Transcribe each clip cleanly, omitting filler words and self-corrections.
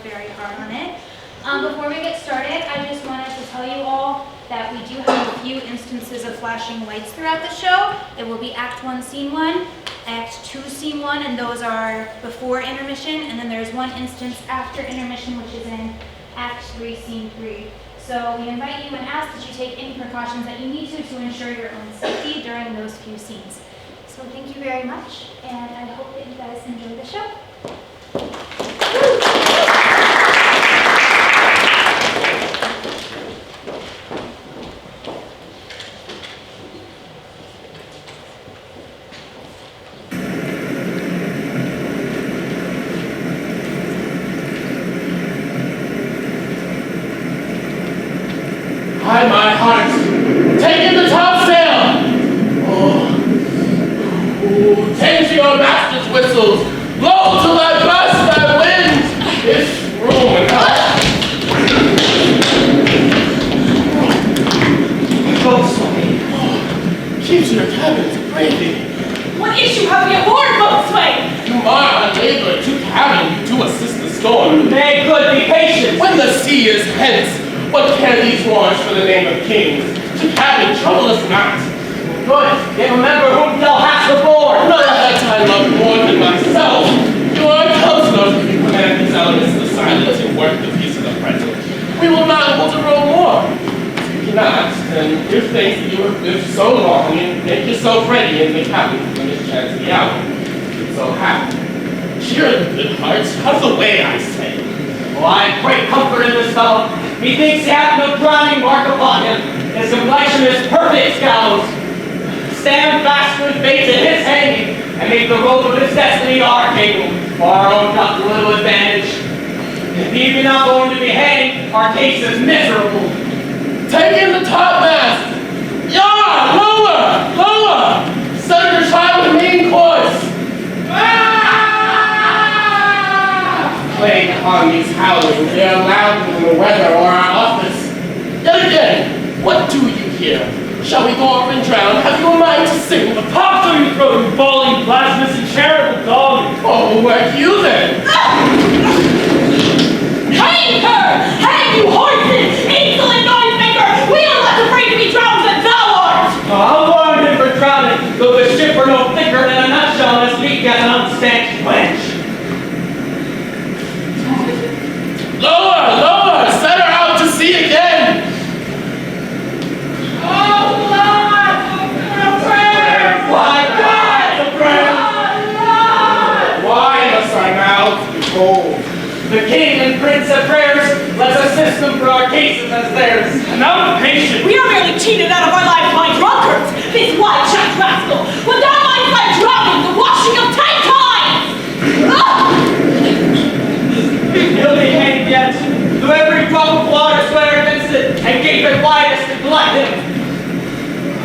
very hard on it. Before we get started, I just wanted to tell you all that we do have a few instances of flashing lights throughout the show. There will be Act 1, Scene 1, Act 2, Scene 1, and those are before intermission, and then there's one instance after intermission, which is in Act 3, Scene 3. So we invite you and ask that you take any precautions that you need to ensure your own safety during those few scenes. So thank you very much, and I hope that you guys enjoy the show. Hide my heart, take in the topsail! Tend to your master's whistles, blow till I burst thy winds! It's room enough. Keep to your cabins, bravely. What issue have we aboard, boatswain? You are a laborer to cabin, you to assist the storm. Nay, good, be patient. When the sea is hence, what care these wars for the name of kings? To cabin, trouble us not. Good, yet remember whom thou hast aboard. None that I love more than myself. You are a counselor, you command these elements to silence and work the peace of the present. We will not hold to row more. If you cannot, then give thanks that you have lived so long and make yourself ready in the cabin when it's chance to be out. So happy. Cheer the good hearts, out of the way, I say. Oh, I have great comfort in this fellow. Methinks he hath no drowning mark upon him. His complexion is perfect, gallows. Stand fast with fate in his hanging, and make the road of his destiny our cable, for our own not little advantage. If he be not going to be hanged, our case is miserable. Take in the topmast! Yard! Lower! Lower! Set your child with main course! Plague upon these howlings, they are louder than the weather or our office. Yet again, what do you here? Shall we go over and drown? Have you a mind to sing? A pop through your throat, you bawling, blasphemous, and charitable dog! Oh, work you then! Hang her! Hang you horses! Insolent noise-maker! We are less afraid to be drowned than thou art! I'll warn him for drowning, though the ship were no thicker than a nutshell as weak as an unstanched wench. Lower! Lower! Set her out to sea again! Oh, Lord! A prayer! Why, God, the prayer! Why must our mouths be cold? The king and prince of prayers, let's assist them for our cases as theirs. And now the patient! We are merely cheated out of our lives by drunkards! This white-checked rascal would not mind by drowning the washing of 10 times! He'll be hanged yet, though every drop of water swear against it, and gape it widest to glut him.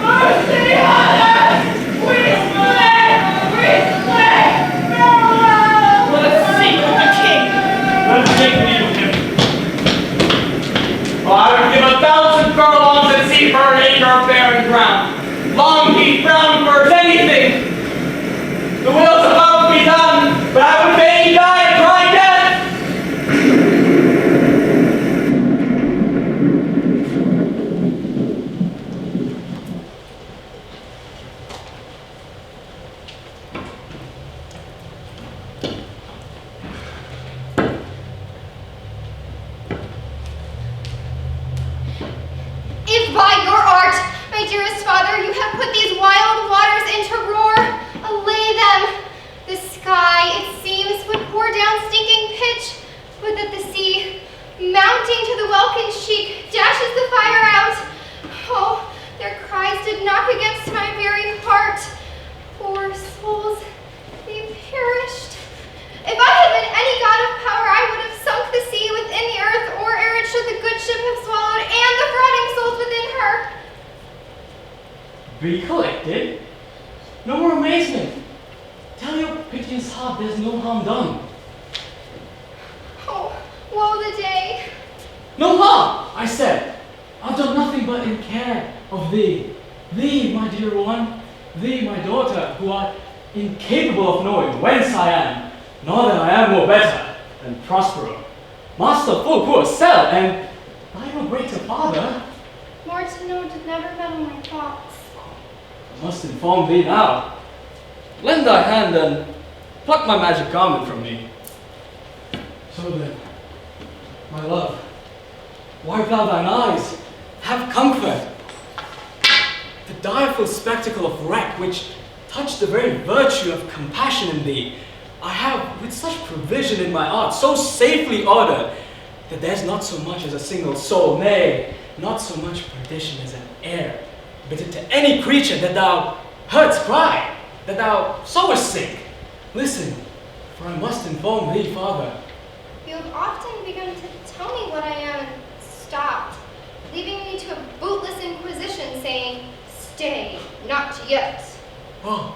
Mercy on us! We slay! We slay! Farewell! Let us sink with the king! Let us take leave of him. Oh, I would give 1,000 furlongs at sea for an acre of barren ground. Long heath, brown birds, anything. The will's about to be done, but I would fain die a dry death. If by your art, my dearest father, you have put these wild waters into roar, allay them. The sky, it seems, would pour down stinking pitch. Would that the sea, mounting to the welkin cheek, dashes the fire out. Oh, their cries did knock against my very heart. Poor souls, they perished. If I had been any god of power, I would have sunk the sea within the earth, or ere it should the good ship have swallowed, and the rotting souls within her. Be collected. No more amazement. Tell your pigeon's heart there's no harm done. Oh, woe the day. No harm, I said. I've done nothing but in care of thee. Thee, my dear one. Thee, my daughter, who art incapable of knowing whence I am, nor that I am more better than Prospero. master full poor cell, and I no greater father. More to know did never meddle my thoughts. I must inform thee now. Lend thy hand and pluck my magic garment from me. So then, my love, wipe thou thine eyes, have comfort. The direful spectacle of wreck which touched the very virtue of compassion in thee, I have with such provision in my art so safely ordered that there's not so much as a single soul, nay, not so much perdition as an air, bitter to any creature that thou heardst cry, that thou sawest sink. Listen, for I must inform thee, father. You have often begun to tell me what I am and stopped, leaving me to a bootless inquisition saying, "Stay, not yet." Oh,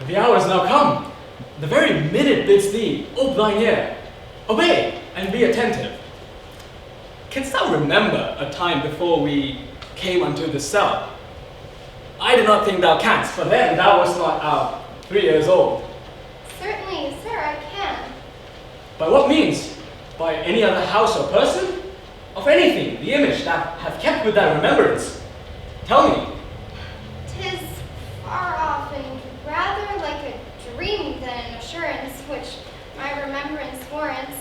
the hour is now come. The very minute bids thee ope thine ear. Obey and be attentive. Canst thou remember a time before we came unto the cell? I do not think thou canst, for then thou wast not out 3 years old. Certainly, sir, I can. By what means? By any other house or person? Of anything, the image that hath kept with thy remembrance. Tell me. 'Tis far off and rather like a dream than an assurance which my remembrance warrants.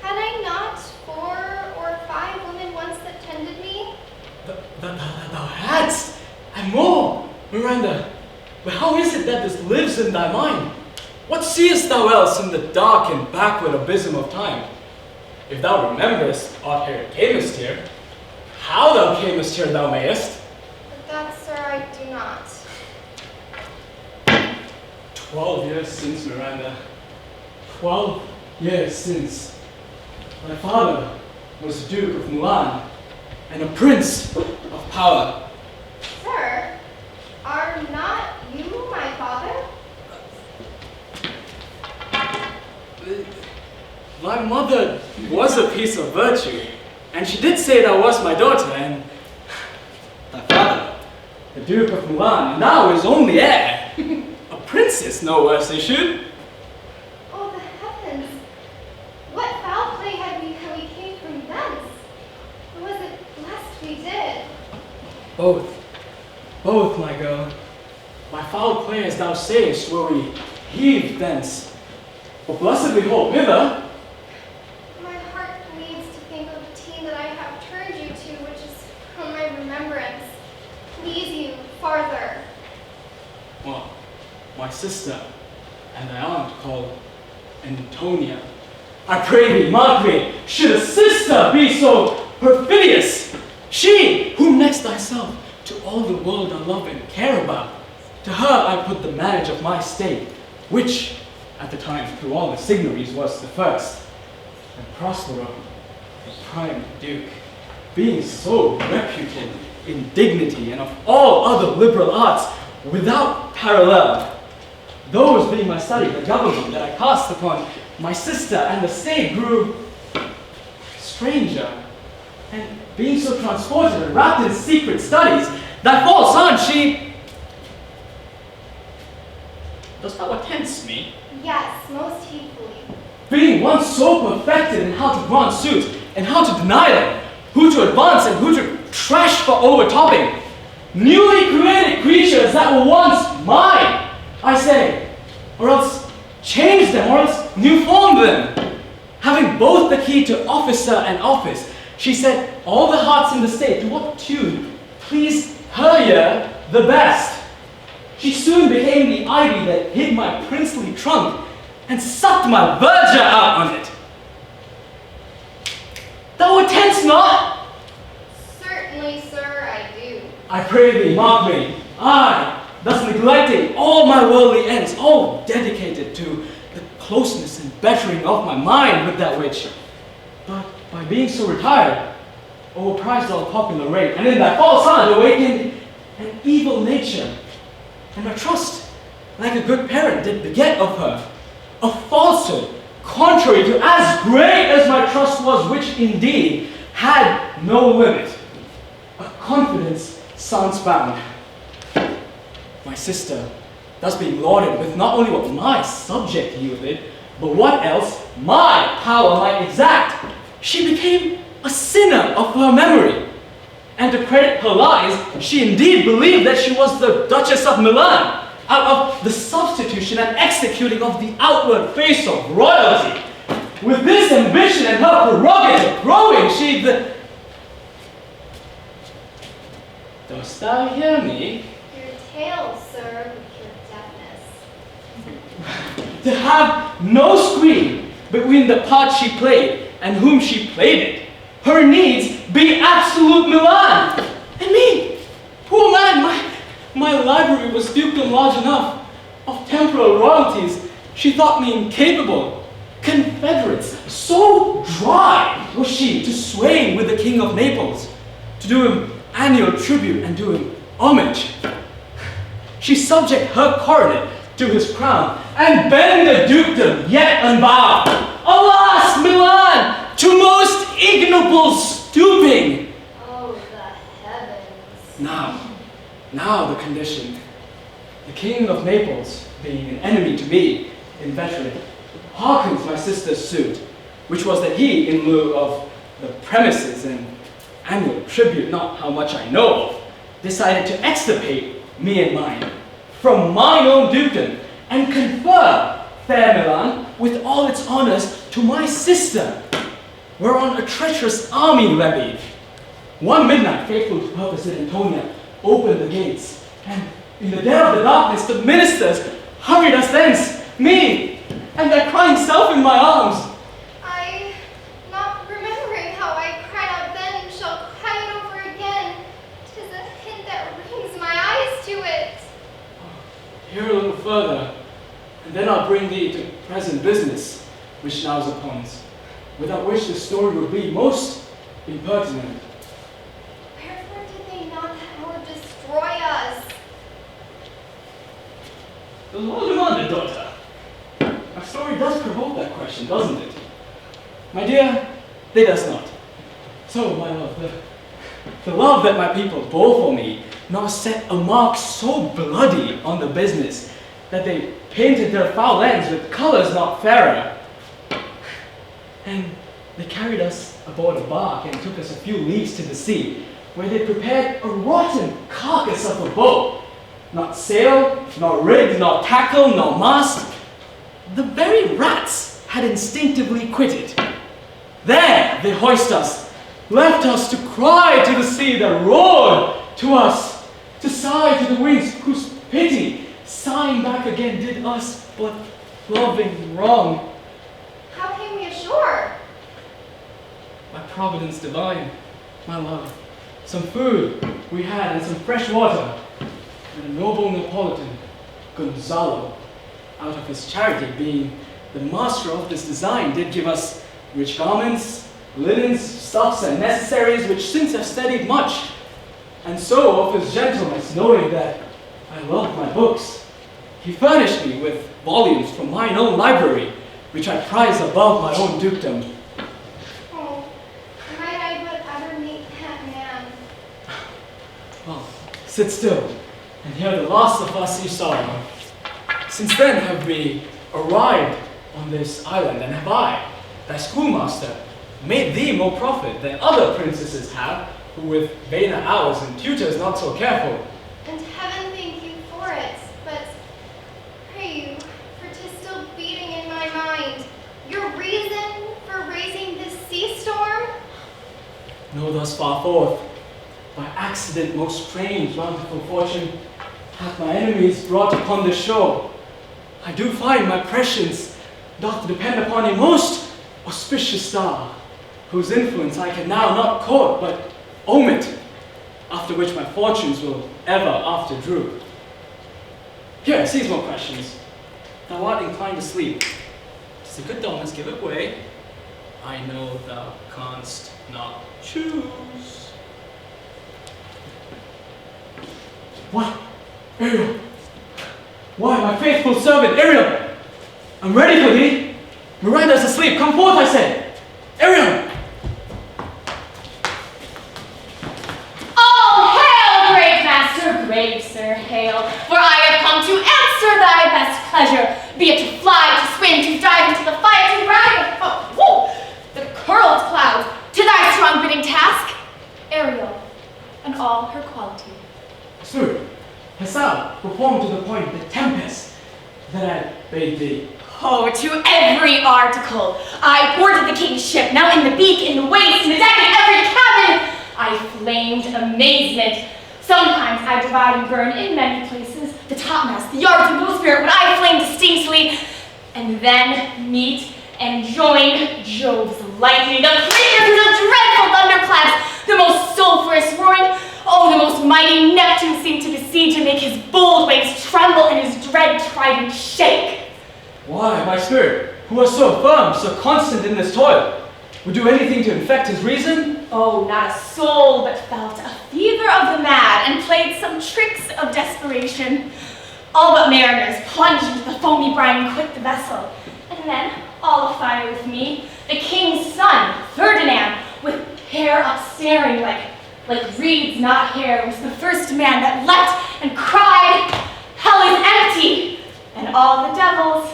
Had I not 4 or 5 women once that tended me? Thou hadst, and more, Miranda. But how is it that this lives in thy mind? What seest thou else in the dark and backward abysm of time? If thou rememberest aught ere camest here, how thou camest here thou mayest. But that, sir, I do not. 12 years since, Miranda. 12 years since. My father was Duke of Milan and a prince of power. Sir, are not you my father? My mother was a piece of virtue, and she did say thou was my daughter, and thy father, the Duke of Milan, now is only heir. A princess no worse issued. Oh, the heavens! What foul play had we till we came from thence? Or was it blessed we did? Both, my girl. My foul play, as thou sayest, were we heaved thence. But blessed we hold hither. My heart bleeds to think of the teen that I have turned you to, which is from my remembrance. Leads you farther. Well, my sister and thy aunt called Antonia. I pray thee, mark me, should a sister be so perfidious? She, whom next thyself to all the world I love and care about, to her I put the manage of my state, which at the time through all the signories was the first, and Prospero, the prime duke, being so reputed in dignity and of all other liberal arts without parallel, those being my study, the government that I cast upon my sister and the state grew stranger, and being so transported and wrapped in secret studies, thy false aunt, she... Dost thou attend me? Yes, most heedfully. Being once so perfected in how to grant suits and how to deny them, who to advance and who to trash for overtopping, newly created creatures that were once mine, I say, or else change them, or else new form them. Having both the key to officer and office, she set all the hearts in the state to what tune pleased her ear the best. She soon became the ivy that hid my princely trunk and sucked my verdure out on it. Thou attendst not? Certainly, sir, I do. I pray thee, mark me. I, thus neglecting all my worldly ends, all dedicated to the closeness and bettering of my mind with that which, but by being so retired, overprized all popular rate, and in that false aunt awakened an evil nature, and my trust, like a good parent, did beget of her a falsehood, contrary to as great as my trust was, which indeed had no limit, a confidence sans bound. My sister, thus being lauded with not only what my subject yielded, but what else my power might exact. She became a sinner of her memory. And to credit her lies, she indeed believed that she was the Duchess of Milan, out of the substitution and executing of the outward face of royalty. With this ambition and her prerogative growing, Dost thou hear me? Your tale, sir, with your deafness. To have no screen between the part she played and whom she played it. Her needs be absolute Milan. And me, poor man, my library was dukedom large enough. Of temporal royalties, she thought me incapable. Confederates, so dry was she to sway with the King of Naples, to do him annual tribute and do him homage. She subject her coronet to his crown, and bend the dukedom yet unbowed. Alas, Milan, to most ignoble stooping. Oh, the heavens. Now the condition. The King of Naples, being an enemy to me, inveterate, hearkens my sister's suit, which was that he, in lieu of the premises and annual tribute, not how much I know of, decided to extirpate me and mine from mine own dukedom and confer fair Milan with all its honors to my sister, whereon a treacherous army levied. One midnight, faithful to purpose did Antonia open the gates, and in the dead of the darkness the ministers hurried us thence, me and that crying self in my arms. I, not remembering how I cried out then, shall cry it over again. 'Tis a hint that brings my eyes to it. Hear a little further, and then I'll bring thee to present business, which now's upon us, without which the story would be most impertinent. Wherefore did they not or destroy us? The Lord demanded, daughter. Our story does provoke that question, doesn't it? My dear, they does not. So, my love, the love that my people bore for me now set a mark so bloody on the business that they painted their foul ends with colors not fairer. And they carried us aboard a bark and took us a few leagues to the sea, where they prepared a rotten carcass of a boat. Not sail, nor rig, nor tackle, nor mast. The very rats had instinctively quitted. There they hoist us, left us to cry to the sea that roared to us, to sigh to the winds whose pity, sighing back again, did us but loving wrong. How came we ashore? By providence divine, my love, some food we had and some fresh water, and a noble Neapolitan, Gonzalo, out of his charity, being the master of this design, did give us rich garments, linens, stuffs, and necessaries, which since have studied much. And so of his gentleness, knowing that I loved my books, he furnished me with volumes from mine own library, which I prize above my own dukedom. Oh, might I but ever meet that man. Well, sit still, and hear the last of us you sorrow. Since then have we arrived on this island, and have I, thy schoolmaster, made thee more profit than other princesses have, who with vainer hours and tutors not so careful. And heaven thank you for it, but pray you, for 'tis still beating in my mind, your reason for raising this sea storm? No, thus far forth, by accident most strange, bountiful fortune, hath my enemies brought upon this shore. I do find my prescience doth depend upon a most auspicious star, whose influence I can now not court, but omit, after which my fortunes will ever after droop. Here, seize more questions. Thou art inclined to sleep. 'Tis a good dullness, give it way. I know thou canst not choose. What? Ariel! Why, my faithful servant, Ariel! I'm ready for thee! Miranda's asleep, come forth, I said! Ariel! All hail, great master, great sir, hail! For I have come to answer thy best pleasure, be it to fly, to swim, to dive into the perform to the point the Tempest that I bade thee. Oh, to every article. I boarded the king's ship, now in the beak, in the waist, in the deck, in every cabin. I flamed amazement. Sometimes I divide and burn in many places, the topmast, the yards, and bowsprit when I flame distinctly, and then meet and join Jove's lightning, the craters of dreadful thunderclaps, the most sulphurous roaring. Oh, the most mighty Neptune seemed to besiege and make his bold waves tremble and his dread trident shake. Why, my spirit, who was so firm, so constant in this toil, would do anything to infect his reason? Oh, not a soul but felt a fever of the mad and played some tricks of desperation. All but mariners plunged into the foamy brine and quit the vessel. And then, all afire with me, the king's son, Ferdinand, with hair upstaring like reeds, not hair, was the first man that leapt and cried, "Hell is empty, and all the devils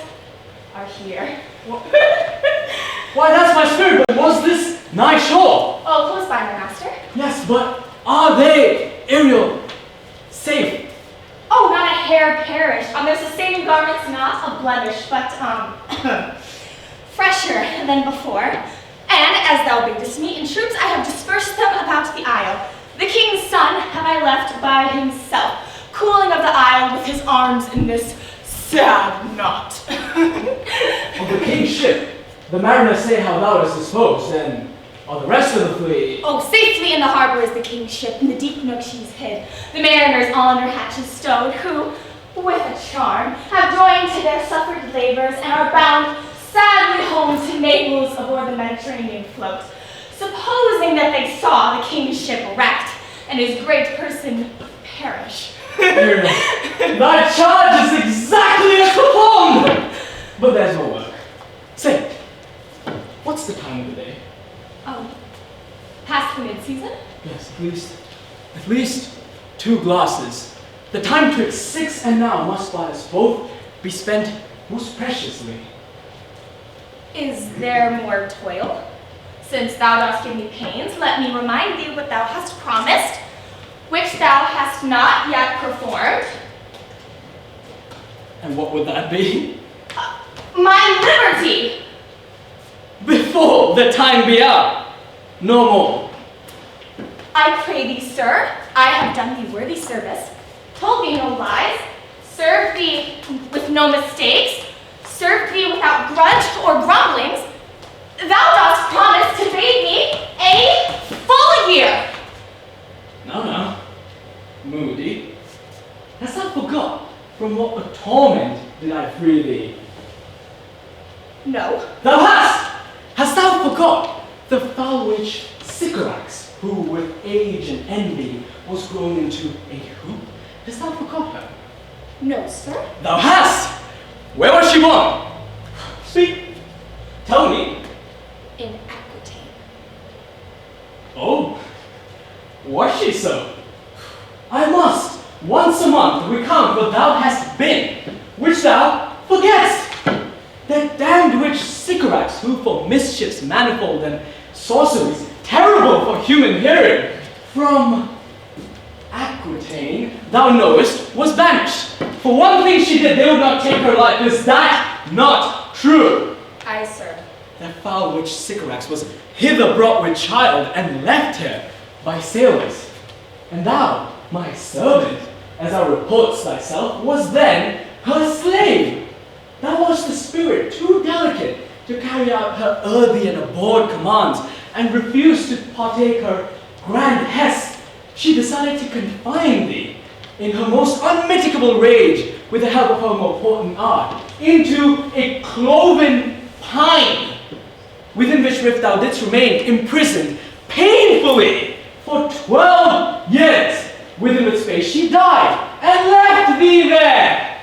are here." Why, that's my spirit, but was this nigh shore? Oh, close by, my master. Yes, but are they, Ariel, safe? Oh, not a hair perished. Their sustaining garments not a blemish, but fresher than before. And as thou biddest me, in troops I have dispersed them about the isle. The king's son have I left by himself, cooling of the isle with his arms in this sad knot. Of the king's ship, the mariners say how thou is disposed, and are the rest of the fleet? Oh, safely in the harbor is the king's ship, in the deep nook she's hid. The mariners all under hatches stowed, who, with a charm, have joined to their suffered labors, and are bound sadly home to Naples aboard the Mediterranean float, supposing that they saw the king's ship wrecked, and his great person perish. Thy charge is exactly as performed! But there's no work. Say, what's the time of the day? Oh, past the mid-season? Yes, at least 2 glasses. The time twixt 6 and now must by us both be spent most preciously. Is there more toil? Since thou dost give me pains, let me remind thee what thou hast promised, which thou hast not yet performed. And what would that be? My liberty! Before the time be out, no more. I pray thee, sir, I have done thee worthy service, told thee no lies, served thee with no mistakes, served thee without grudge or grumblings. Thou dost promise to bade me a full year. No, Moody. Hast thou forgot from what a torment did I free thee? No. Thou hast! Hast thou forgot the foul witch Sycorax, who with age and envy was grown into a hoop? Hast thou forgot her? No, sir. Thou hast! Where was she born? Speak. Tell me. In Aquitaine. Oh, was she so? I must, once a month, recount what thou hast been, which thou forgettest. That damned witch Sycorax, who for mischiefs manifold and sorceries terrible for human hearing, from Aquitaine, thou knowest, was banished. For one thing she did, they would not take her life. Is that not true? Aye, sir. That foul witch Sycorax was hither brought with child and left here by sailors. And thou, my servant, as thou reportst thyself, was then her slave. Thou wast the spirit too delicate to carry out her earthy and abhorred commands, and refused to partake her grand hest. She decided to confine thee, in her most unmitigable rage, with the help of her more potent art, into a cloven pine, within which rift thou didst remain imprisoned painfully for 12 years, within which space she died, and left thee there.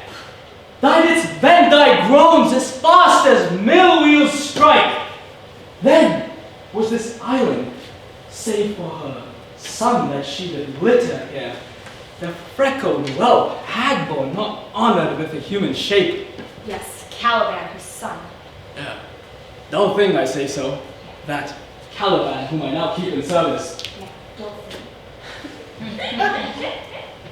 Thou didst vent thy groans as fast as mill wheels strike. Then was this island, save for her son that she did litter here, the freckled whelp, hag-born, not honored with a human shape. Yes, Caliban, her son. Yeah. Don't think I say so. That Caliban, whom I now keep in service. Yeah, don't think.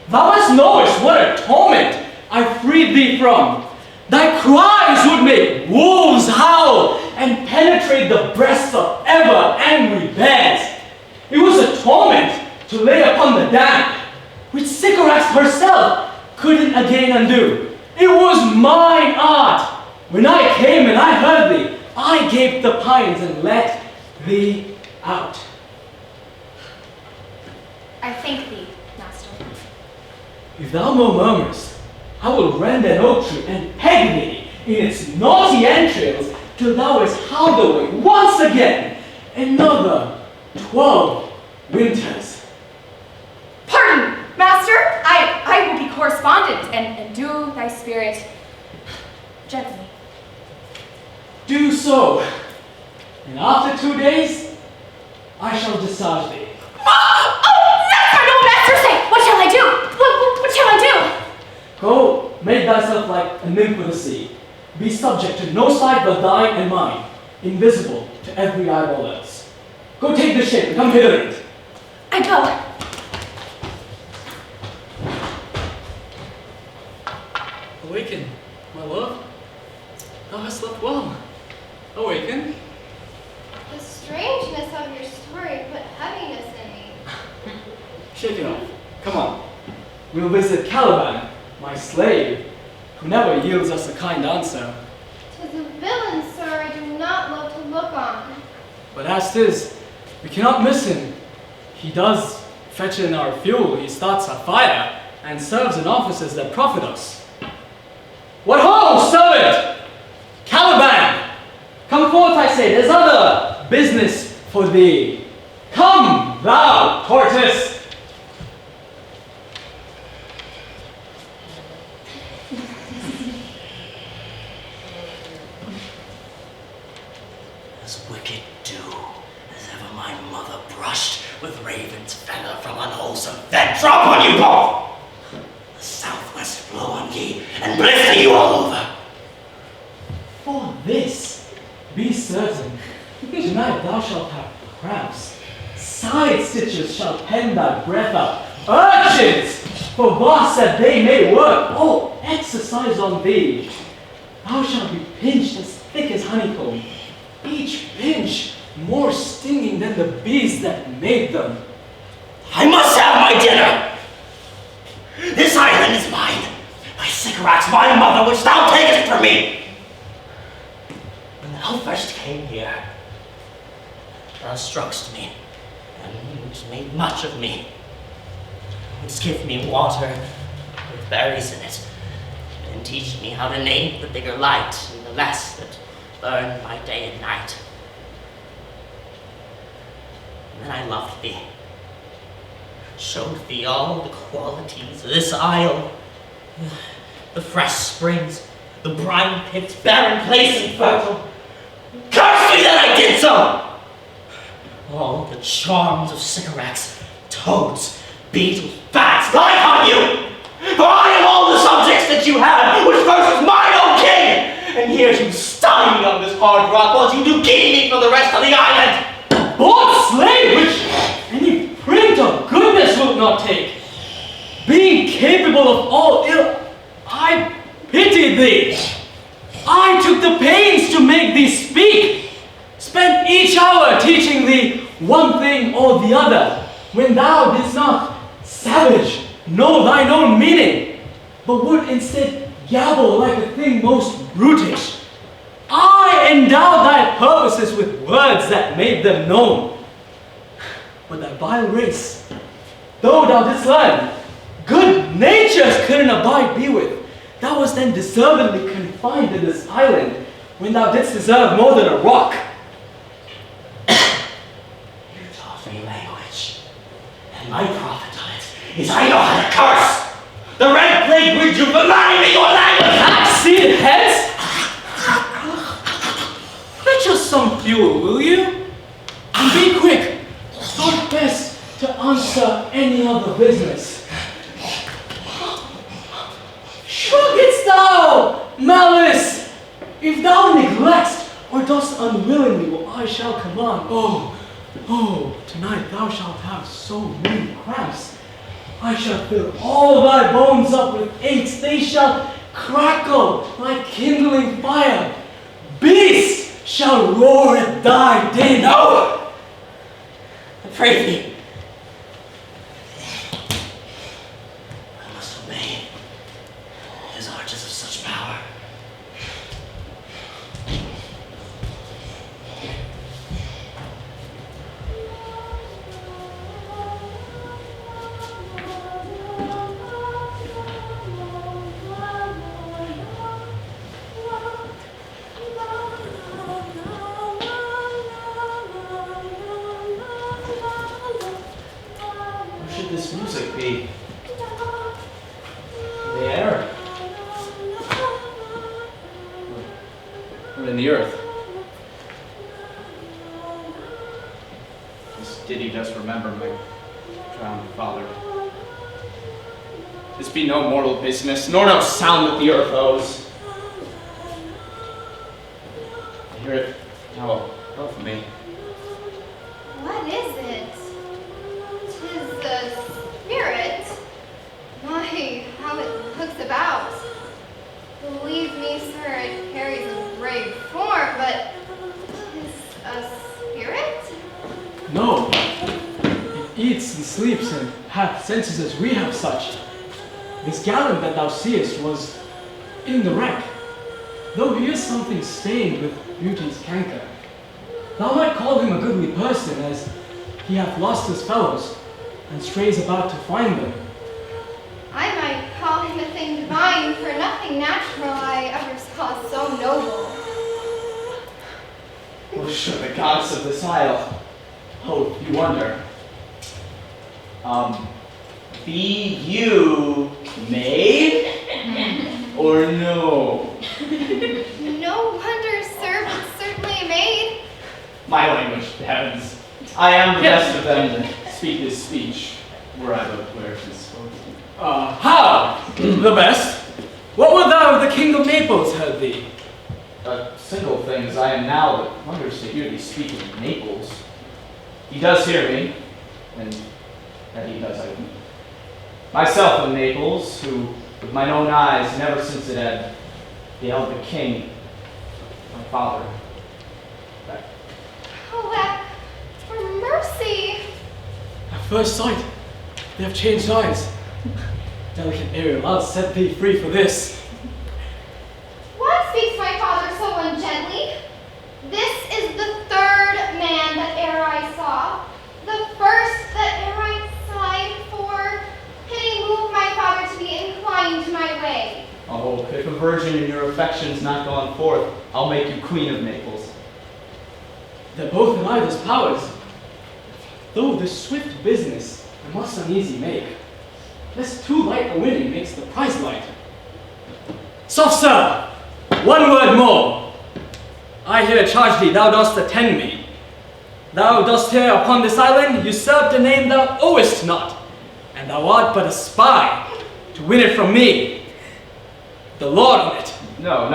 Thou hast knowest what a torment I freed thee from. Thy cries would make wolves howl and penetrate the breasts of ever angry bears. It was a torment to lay upon the damp, which Sycorax herself couldn't again undo. It was mine art. When I came and I heard thee, I gaped the pines and let thee out. I thank thee, master. If thou more murmurest, I will rend an oak tree and peg thee in its naughty entrails till thou hast howled away once again another 12 winters. Pardon, master. I will be correspondent and do thy spirit gently. Do so, and after 2 days, I shall discharge thee. Oh, that's my noble master say. What shall I do? What shall I do? Go, make thyself like a nymph of the sea. Be subject to no sight but thine and mine, invisible to every eyeball else. Go take the ship and come hither. I go. Awaken, my love. Thou hast slept well. Awaken. The strangeness of your story put heaviness in me. Shake it off. Come on. We'll visit Caliban, my slave, who never yields us a kind answer. 'Tis a villain, sir, I do not love to look on. But as 'tis, we cannot miss him. He does fetch in our fuel, he starts a fire, and serves in offices that profit us. What ho, servant! Caliban! Come forth, I say, there's other business for thee. Come, thou tortoise! As wicked dew as ever my mother brushed with raven's feather from unwholesome fed, drop on you both! The southwest blow on ye and blister you all over. For this, be certain, tonight thou shalt have cramps. Side stitches shall pen thy breath out. Urchins, for vast that they may work, all exercise on thee. Thou shalt be pinched as thick as honeycomb, each pinch more stinging than the bees that made them. I must have my dinner! This island is mine. By Sycorax, my mother, which thou takest from me. When thou first came here, thou struckst me, and made much of me. Wouldst give me water with berries in it, and teach me how to name the bigger light and the less that burn my day and night. And then I loved thee, showed thee all the qualities of this isle, the fresh springs, the brine pits, barren place and fertile. Curse me that I did so! All the charms of Sycorax, toads, beetles, bats, lie on you! For I am all the subjects that you have, which first was mine own king! And here you stun me on this hard rock, whilst you do gain me for the rest of the island! Born slave, which any print of goodness wilt not take. Being capable of all ill, I pity thee. I took the pains to make thee speak, spent each hour teaching thee one thing or the other, when thou didst not, savage, know thine own meaning, but would instead gabble like a thing most brutish. I endowed thy purposes with words that made them known. But thy vile race, though thou didst learn, good natures couldn't abide be with. Thou wast then deservedly confined in this island, when thou didst deserve more than a rock. You taught me language, and my profit on it is I know how to curse. The red plague rejuvenated me your language. Seed heads? Fetch us some fuel, will you? And be quick. Thought best to answer any other business. Shruggest thou, malice? If thou neglectst or dost unwillingly what I shall command, oh, tonight thou shalt have so many cramps. I shall fill all thy bones up with aches. They shall crackle like kindling fire. Beasts shall roar at thy din. No! I pray thee. I must obey. His arch is of such power. Where should this music be? In the air? Or in the earth? This ditty does remember my drowned father. This be no mortal business, nor no sound that the earth owes. I hear it now above me. What is it? 'Tis the spirit. My, how it looks about. Believe me, sir, it carries a brave form, but 'tis a spirit? No. It eats and sleeps and hath senses as we have such. This gallant that thou seest was in the wreck, though he is something stained with beauty's canker. Thou might call him a goodly person, as he hath lost his fellows, and strays about to find them. I might call him a thing divine, for nothing natural I ever saw so noble. What should the gods of this isle hold, you wonder? Be you maid? Or no? No wonder, sir, but certainly a maid. My language, heavens. I am the best of them that speak this speech, were I but where it is spoken. How? The best? What would thou of the King of Naples heard thee? Single thing as I am now, but wonders to hear thee speak of Naples. He does hear me, and that he does I weep. Myself of Naples, who with mine own eyes, never since it had beheld the king, my father, back. Alack, for mercy! At first sight, they have changed eyes. Delicate Ariel, I'll set thee free for this. Why speaks my father so ungently? This is the third man that e'er I saw. The first that e'er I sighed for. Pity moved my father to be inclined to my way. Oh, if a virgin in your affections not gone forth, I'll make you queen of Naples. They're both in either's powers. Though this swift business I must uneasy make, lest too light a winning makes the prize light. Soft sir, one word more. I here charge thee, thou dost attend me. Thou dost here upon this island usurp the name thou owest not, and thou art but a spy to win it from me, the lord on it. No,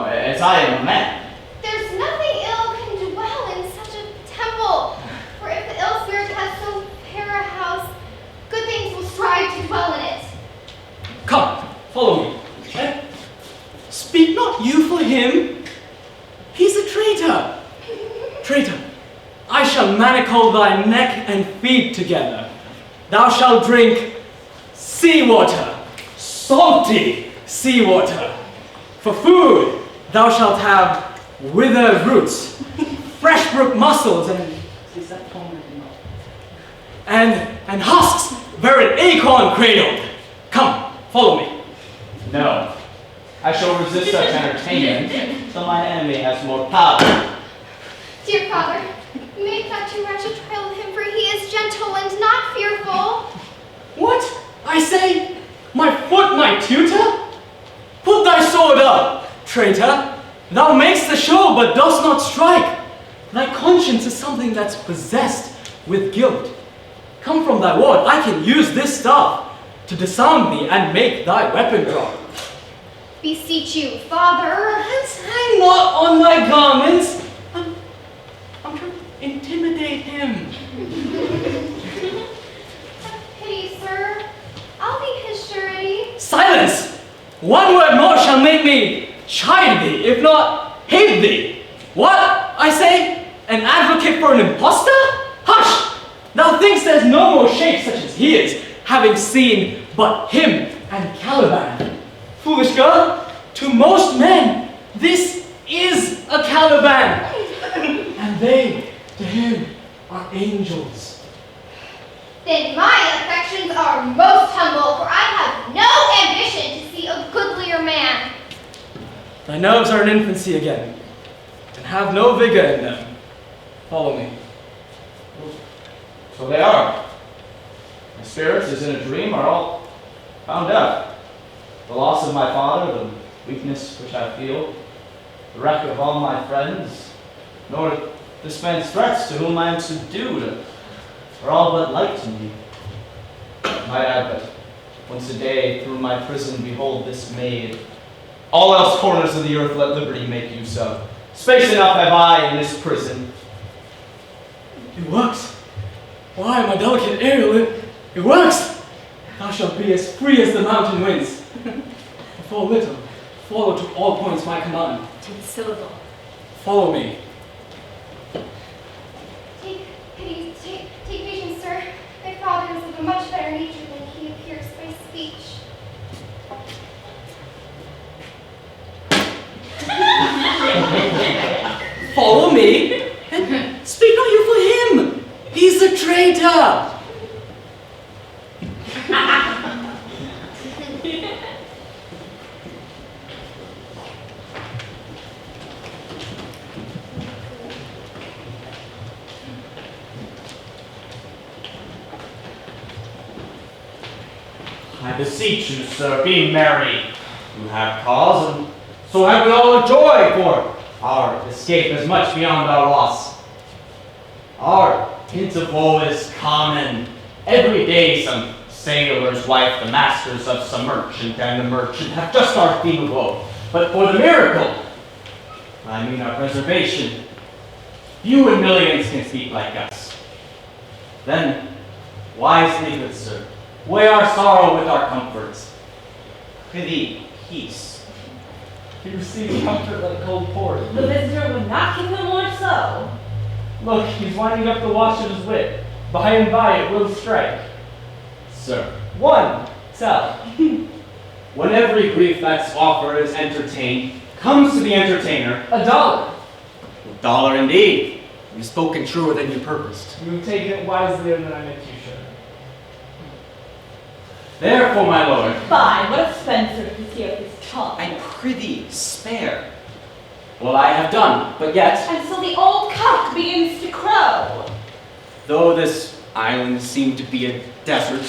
as I am a man. There's nothing ill can dwell in such a temple. For if the ill spirit has so fair a house, good things will strive to dwell in it. Come, follow me. Eh? Speak not you for him. He's a traitor. Traitor, I shall manacle thy neck and feet together. Thou shalt drink seawater, salty seawater. For food, thou shalt have withered roots, fresh brook mussels, and husks, very acorn cradled. Come, follow me. No. I shall resist such entertainment till my enemy has more power. Dear father, make not too rash a trial of him, for he is gentle and not fearful. What? I say, my foot my tutor? Put thy sword up, traitor. Thou makest the show, but dost not strike. Thy conscience is something that's possessed with guilt. Come from thy ward, I can use this staff to disarm thee and make thy weapon drop. Beseech you, father. Hang not on my garments. I'm trying to intimidate him. Pity, sir. chide thee, if not hate thee. What, I say? An advocate for an impostor? Hush! Thou thinkst there's no more shape such as he is, having seen but him and Caliban. Foolish girl, to most men, this is a Caliban. And they, to him, are angels. Then my affections are most humble, for I have no ambition to see a goodlier man. Thy nerves are in infancy again, and have no vigor in them. Follow me. So they are. My spirits, as in a dream, are all found out. The loss of my father, the weakness which I feel, the wreck of all my friends, nor this man's threats to whom I am subdued, are all but light to me. Might add but once a day through my prison behold this maid. All else corners of the earth let liberty make use of. Space enough have I in this prison. It works. Why, my delicate Ariel, it works. Thou shalt be as free as the mountain winds. Before little, follow to all points my command. To the syllable. Follow me. Take patience, sir. My father is of a much better nature than he appears by speech. Follow me? And speak not you for him. He's a traitor. I beseech you, sir, be merry. You have cause, and so have we all a joy, for our escape is much beyond our loss. Our hint of woe is common. Every day some sailor's wife, the masters of some merchant, and the merchant have just our theme of woe. But for the miracle, I mean our preservation, few in millions can speak like us. Then, wisely, good sir, weigh our sorrow with our comforts. Prithee, peace. He receives comfort like cold port. The visitor would not give him more so. Look, he's winding up the watch of his whip. By and by it will strike. Sir, One, tell. when every grief that's offered is entertained, comes to the entertainer, $1. $1 indeed. You've spoken truer than you purposed. You've taken it wiselier than I meant you should. Therefore, my lord, Fine, what if Spencer could see of his tongue? I prithee spare. Well, I have done, but yet, And so the old cock begins to crow. though this island seemed to be a desert,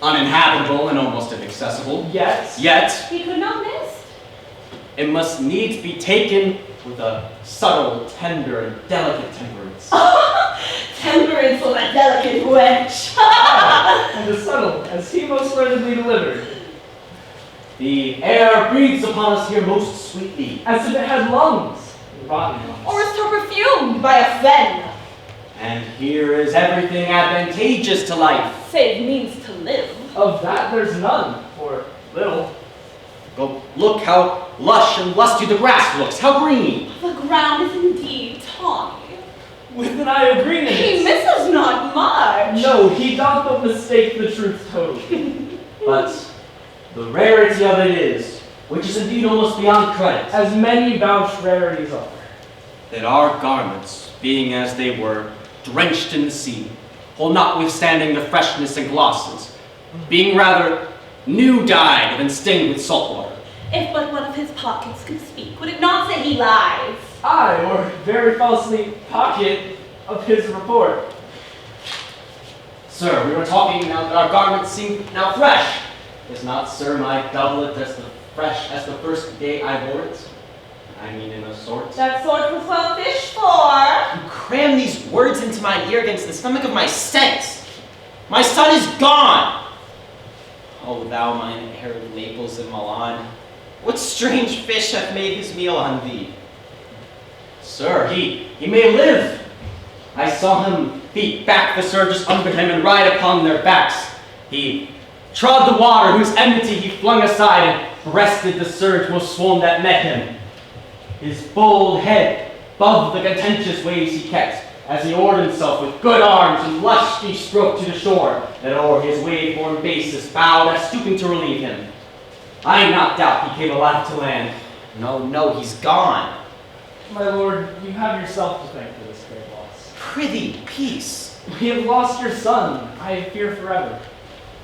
uninhabitable and almost inaccessible, Yet, yet He could not miss. it must needs be taken with a subtle, tender, and delicate temperance. Temperance for that delicate wench. and as subtle as he most learnedly delivered. The air breathes upon us here most sweetly, As if it had lungs. Rotten lungs. Or is so perfumed by a fen. and here is everything advantageous to life. Save means to live. Of that there's none, or little. Go look how lush and lusty the grass looks, how green. The ground is indeed tawny. With an eye of green in He it. misses not much. No, he doth but mistake the truth totally. But the rarity of it is, which is indeed almost beyond credit, As many vouched rarities are. that our garments, being as they were, drenched in the sea, while notwithstanding the freshness and glosses, being rather new dyed than stained with salt water. If but one of his pockets could speak, would it not say he lies? Aye, or very falsely pocket of his report. Sir, we were talking now that our garments seem now fresh. Is not, sir, my doublet as fresh as the first day I wore it? I mean, in a sort. That sort was well fished for. You cram these words into my ear against the stomach of my sense. My son is gone. Oh, thou mine heir of Naples and Milan, what strange fish hath made his meal on thee? Sir, he may live. I saw him beat back the surges under him and ride upon their backs. He trod the water whose enmity he flung aside and breasted the surge most swoln that met him. his bold head above the contentious waves he kept, as he oared himself with good arms and lusty stroke to the shore, that o'er his wave-worn basis bowed as stooping to relieve him. I not doubt he came alive to land. No, he's gone. My lord, you have yourself to thank for this great loss. Prithee, peace. We have lost your son, I fear forever.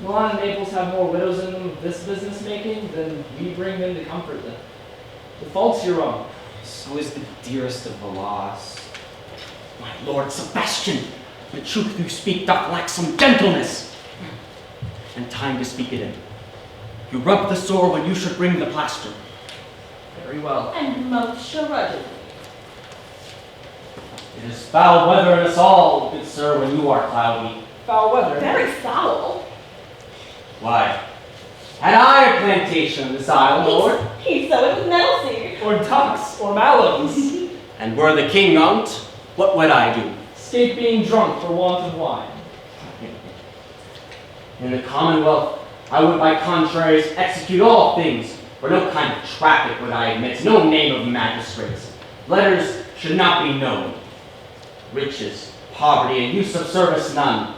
Milan and Naples have more widows in them of this business making than we bring them to comfort them. The fault's your own. So is the dearest of the lost. My lord Sebastian, the truth you speak doth lack some gentleness, and time to speak it in. You rub the sore when you should bring the plaster. Very well. And most chirurgically. It is foul weather in us all, good sir, when you are cloudy. Foul weather. Very foul. Why? Had I a plantation in this isle, lord? He sowed with nettle seed. Or ducks, or mallows. And were the king on't, what would I do? Escape being drunk for want of wine. In the commonwealth, I would by contraries execute all things, for no kind of traffic would I admit, no name of magistrates. Letters should not be known. Riches, poverty, and use of service none.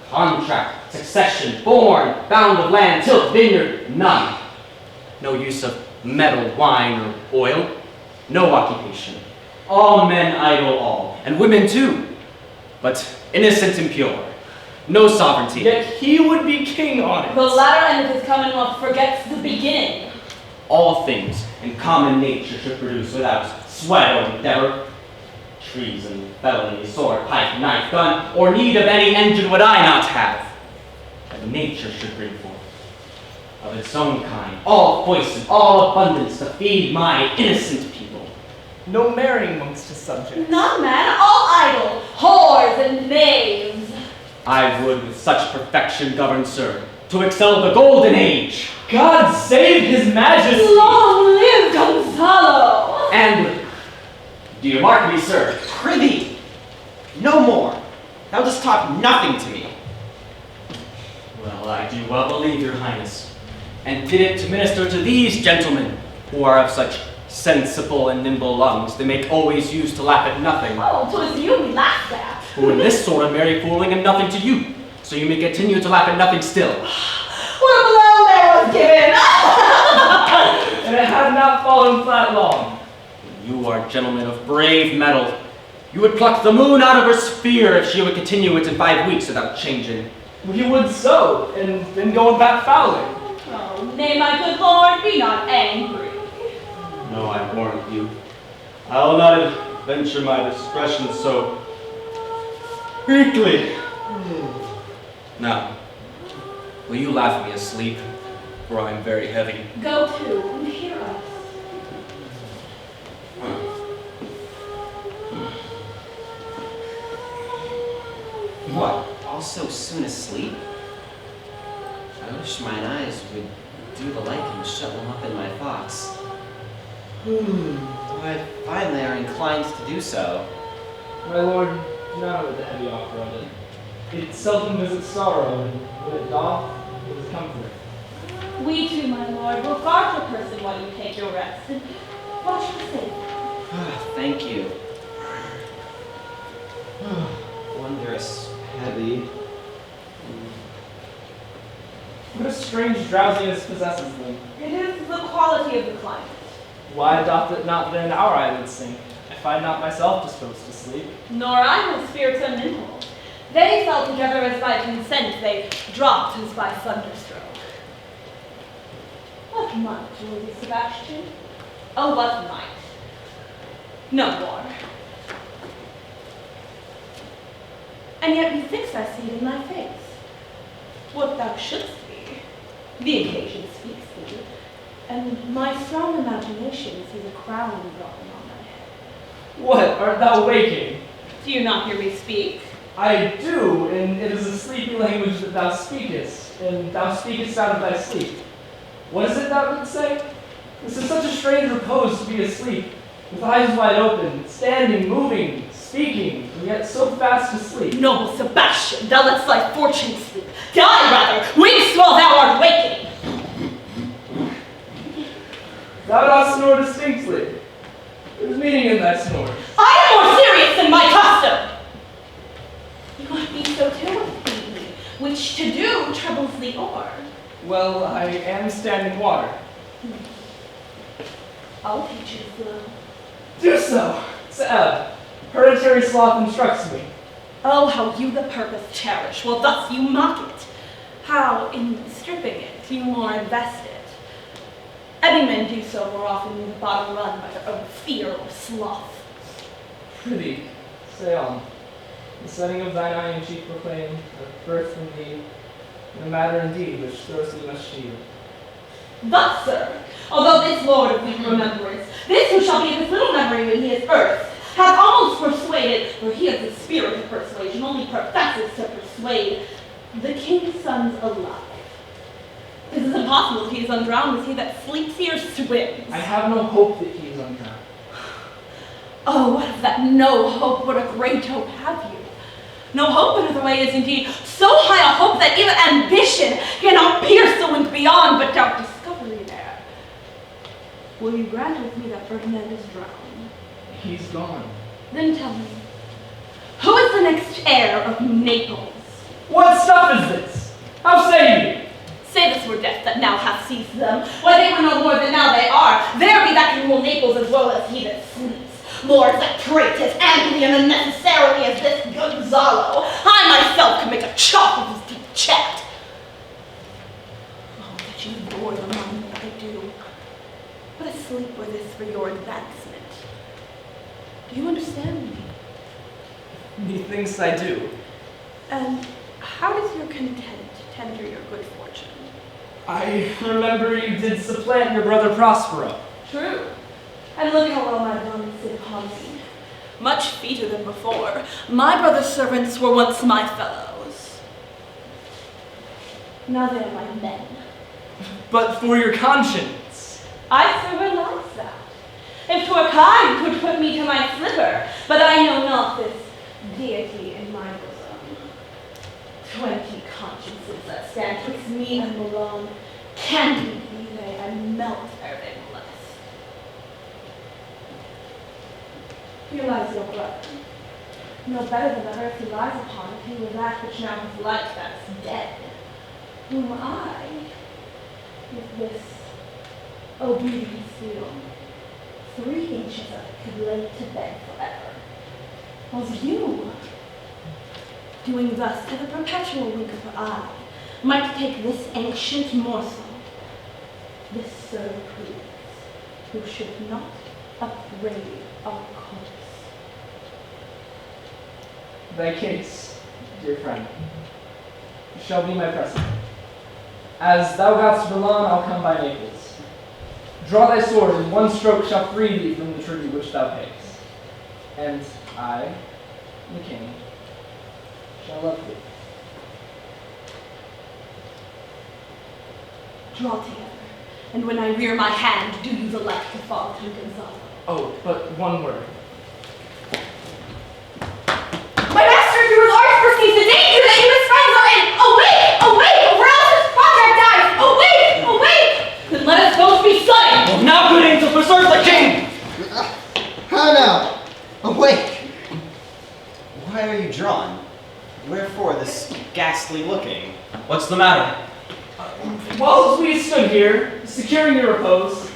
Contract, succession, born, bound of land, tilt, vineyard, none. No use of metal, wine, or oil. No occupation. All men idle all, and women too, but innocent and pure. No sovereignty. Yet he would be king on it. The latter end of his commonwealth forgets the beginning. All things in common nature should produce without sweat or endeavor. Treason, felony, sword, pike, knife, gun, or need of any engine would I not have. That nature should bring forth. Of its own kind, all voice and all abundance to feed my innocent people. No marrying amongst his subjects. Not men, all idle, whores and knaves. I would with such perfection govern, sir, to excel the golden age. God save his majesty! Long live Gonzalo! And, do you mark me, sir? Prithee, no more. Thou dost talk nothing to me. Well, I do well believe, your highness, and did it to minister to these gentlemen, who are of such sensible and nimble lungs, they make always use to laugh at nothing. Oh, 'twas you we laughed at. Who in this sort of merry fooling am nothing to you, so you may continue to laugh at nothing still. What a blow there was given! And it had not fallen flat long. You are gentlemen of brave mettle. You would pluck the moon out of her sphere if she would continue it in 5 weeks without changing. He would so, and then go about fouling. Oh, nay, my good lord, be not angry. No, I warn you. I will not venture my discretion so weakly. Now, will you laugh me asleep, for I am very heavy. Go to and hear us. What, all so soon asleep? I wish mine eyes would do the like and shut them up in my thoughts. I finally are inclined to do so. My lord, do not with the heavy offer of it. It seldom visits sorrow, and when it doth, it is comfort. We too, my lord, will guard your person while you take your rest, and watch the safe. Thank you. Wondrous heavy. What a strange drowsiness possesses them. It is the quality of the climate. Why doth it not then our eyelids sink? I find not myself disposed to sleep. Nor I with spirits unnimble. They fell together as by consent, they dropped as by thunderstroke. What might, Lady Sebastian? Oh, what might? No more. And yet methinks I see it in thy face. What thou shouldst be, the occasion speaks thee, and my strong imagination sees a crown drawn on thy head. What, art thou waking? Do you not hear me speak? I do, and it is a sleepy language that thou speakest, and thou speakest out of thy sleep. What is it thou didst say? This is such a strange repose to be asleep, with eyes wide open, standing, moving, speaking, and yet so fast asleep. Noble Sebastian, thou let's thy fortune sleep. Die rather, wince while thou art waking. Thou dost snore distinctly. There's meaning in that snore. I am more serious than my custom. You might be so too, Phoebe, which to do troubles the oar. Well, I am standing water. I'll teach you to flow. Do so. Seb, hereditary sloth instructs me. Oh, how you the purpose cherish, while thus you mock it. How, in stripping it, you more invest it. Any men do so more often than the bottom run by their own fear or sloth. Prithee, say on. The setting of thine eye and cheek proclaim a birth from thee, and a matter indeed which throws thee must shield. Thus, sir, although this lord of weak remembrance, this who shall be of his little memory when he is earth, hath almost persuaded, for he is the spirit of persuasion, only professes to persuade, the king's sons alive. This is impossible if he is undrowned, as he that sleeps here swims. I have no hope that he is undrowned. Oh, what of that no hope, what a great hope have you? No hope in other way is indeed so high a hope that even ambition cannot pierce the wind beyond, but doubt discovery there. Will you grant with me that Ferdinand is drowned? He's gone. Then tell me, who is the next heir of Naples? What stuff is this? How say you? Say this were death that now hath seized them. Why, they were no more than now they are. There be that can rule Naples as well as he that sleeps. Lords that prate as amply and unnecessarily as this Gonzalo. I myself can make a chop of his deep chat. Oh, that you bore the mind what they do. But asleep were this for your advancement. Do you understand me? Methinks I do. And how does your content tender your good fortune? I remember you did supplant your brother Prospero. True. And look how well my garments sit upon me. Much feeter than before. My brother's servants were once my fellows. Now they are my men. But for your conscience. I so realize that. If 'twere kind, 'twould put me to my slipper, but I know not this deity in my bosom. 20 consciences that stand twixt me and Milan, candied be they and melt ere they molest. Here lies your brother. No better than the earth he lies upon if he were that which now has life that's dead. Whom I, with this obedient seal, 3 inches of it could lay to bed forever. Whilst you, doing thus to the perpetual wink of her eye, might take this ancient morsel, this sir proves, who should not upbraid our cause. Thy case, dear friend, shall be my precedent. As thou gotst Milan, I'll come by Naples. Draw thy sword, and one stroke shall free thee from the tribute which thou payest. And I, the king, shall love thee. Draw together, and when I rear my hand, do you the like to fall to Gonzalo. Oh, but one word. My master through his arch perceives the danger that you his friends are in! Awake! Awake! Or else his project dies! Awake! Awake! Then let us both be slain! Now, good angel, preserve the king! How now? Awake! Why are you drawn? Wherefore this ghastly looking? What's the matter? While we stood here, securing your repose,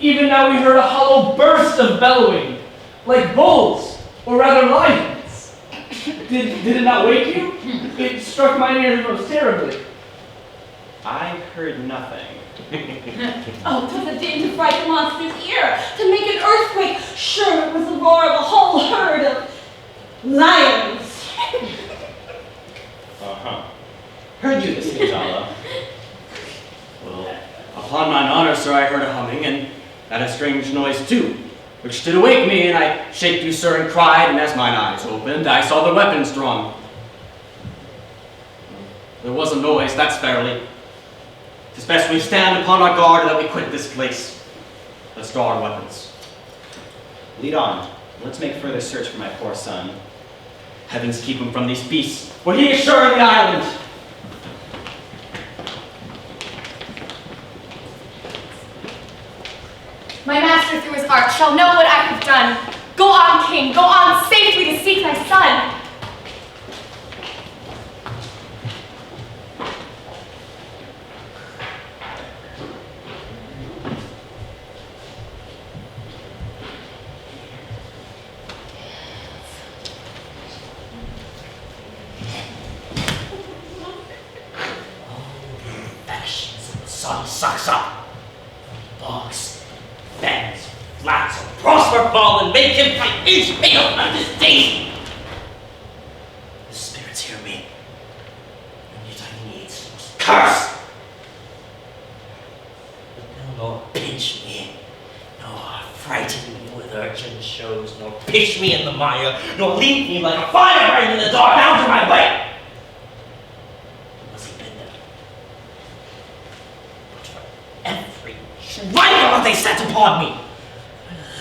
even now we heard a hollow burst of bellowing, like bulls, or rather lions. Did it not wake you? It struck my ears most terribly. I heard nothing. Oh, 'twas a din to fright the monster's ear, to make an earthquake. Sure, it was the roar of a whole herd of lions. Heard you this, Gonzalo? Well, upon mine honor, sir, I heard a humming, and that a strange noise too, which did awake me, and I shaked you, sir, and cried, and as mine eyes opened, I saw the weapons drawn. There was a noise, that's fairly. 'Tis best we stand upon our guard, and that we quit this place. Let's draw our weapons. Lead on. Let's make further search for my poor son. Heavens keep him from these beasts, for he is sure in the island. My master through his art shall know what I have done. Go on, king, go on safely to seek thy son. Sun sucks up. Bogs, bends, flats, or prosper fall and make him fight each meal of his days. The spirits hear me, and yet I needs must curse. But they'll nor pinch me, nor frighten me with urgent shows, nor pitch me in the mire, nor leave me like a firebrand in the dark out of my way. Right they set upon me.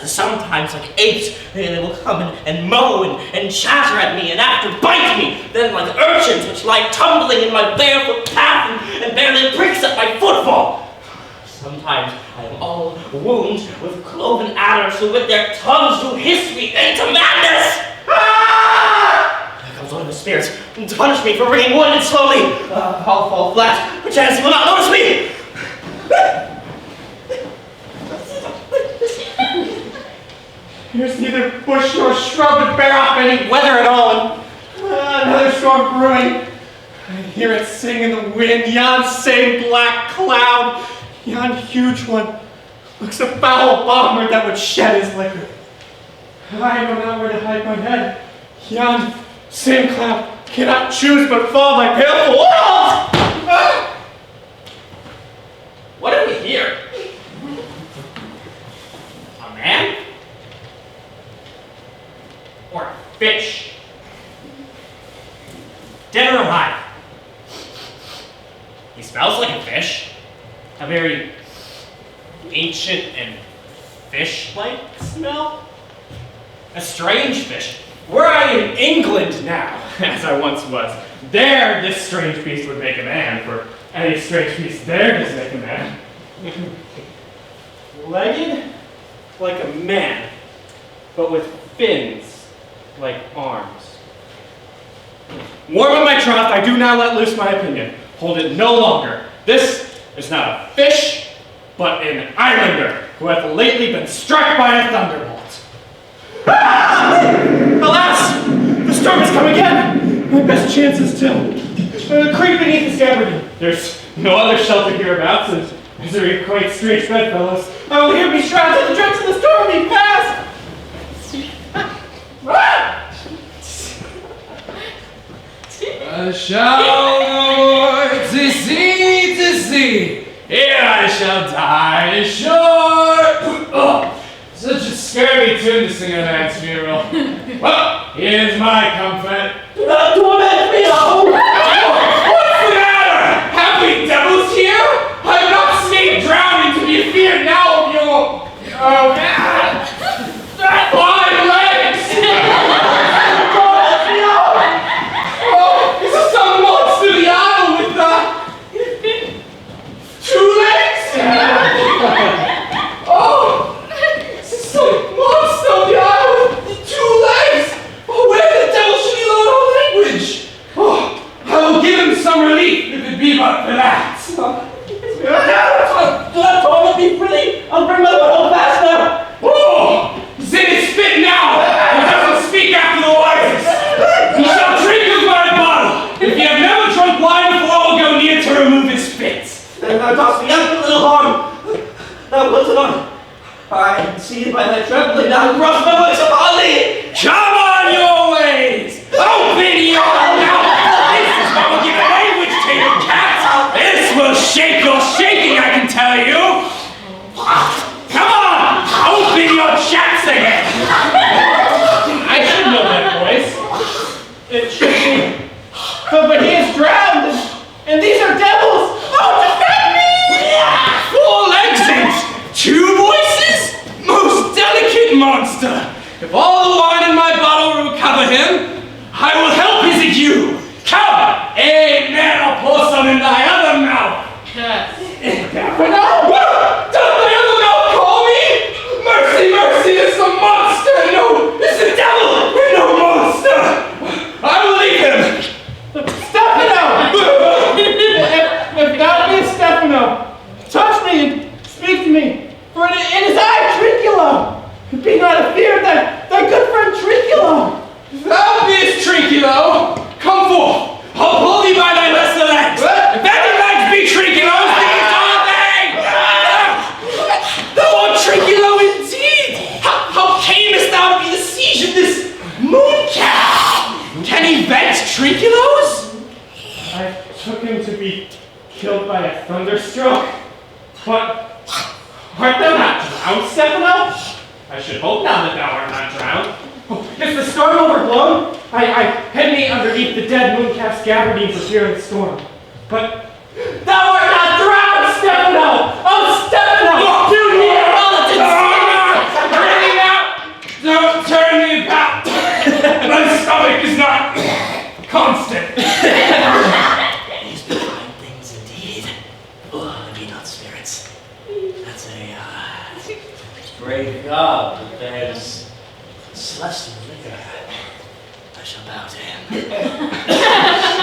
Sometimes like apes, they will come and mow and chatter at me and after bite me. Then like urchins which lie tumbling in my barefoot path and barely pricks at my footfall. Sometimes I am all wounds with cloven adders who with their tongues do hiss me into madness. Ah! There comes one of the spirits to punish me for bringing wood and slowly I'll fall flat, perchance he will not notice me. There's neither bush nor shrub to bear off any weather at all. Another storm brewing. I hear it sing in the wind. Yon same black cloud, yon huge one, looks a foul bomber that would shed his liquor. I know not where to hide my head. Yon same cloud cannot choose but fall my baleful walls. What do we hear? A man? Or a fish? Dead or alive? He smells like a fish. A very ancient and fish-like smell. A strange fish. Were I in England now, as I once was, there this strange beast would make a man, for any strange beast there does make a man. Legged like a man, but with fins like arms. Warm in my trough, I do now let loose my opinion. Hold it no longer. This is not a fish, but an islander who hath lately been struck by a thunderbolt. Ah! Alas! The storm has come again! My best chance is to creep beneath the scabbard. There's no other shelter hereabouts, and these are quite strange bedfellows. I will here be shrouded in the dregs of the storm be past! I shall go to sea, here I shall die ashore. Oh, such a scary tune to sing at a man's funeral. Well, here's my comfort. Do not torment me, oh! What's the matter? Have we devils here? I have not snake drowning to be feared now of your... Oh, fine legs! Is this some monster of the isle with two legs? Oh, this is some monster of the isle with 2 legs! Oh, where the devil should he learn our language? Oh, I will give him some relief if it be but for that. Don't torment me freely. I'll bring my little faster. Oh, Zin is fit now. He doesn't speak after the wisest. He shall drink of my bottle. If you have never drunk wine before, I'll go near to remove his fits. Then thou dost me up a little harm. Thou wilt not. I am seized by thy trembling now across my voice upon thee. Come on your ways. Open your mouth. This is what will give a language to your cat. This will shake your shaking, I can tell you. Come on, open your chats again. I should know that voice. It should be. But he is drowned, and these are devils. Oh, defend me! 4 legs and 2 voices? Most delicate monster. If Thou beest Trinculo, come forth. I'll pull thee by thy lesser legs. If any legs be Trinculos, these are they! Thou art Trinculo indeed! How camest thou to be the siege of this mooncalf? Can he vent Trinculos? I took him to be killed by a thunderstroke. But art thou not drowned, Stefano? I should hope now that thou art not drowned. Oh, is the storm overblown? I hid me underneath the dead mooncalf's gabardine for fear of the storm. But thou art not drowned, Stefano! Oh, Stefano! Do hear all the Turn out! Don't turn me about! My stomach is not constant. These benign things indeed. Oh, be not spirits. That's a, great God that there's celestial liquor. I shall bow to him.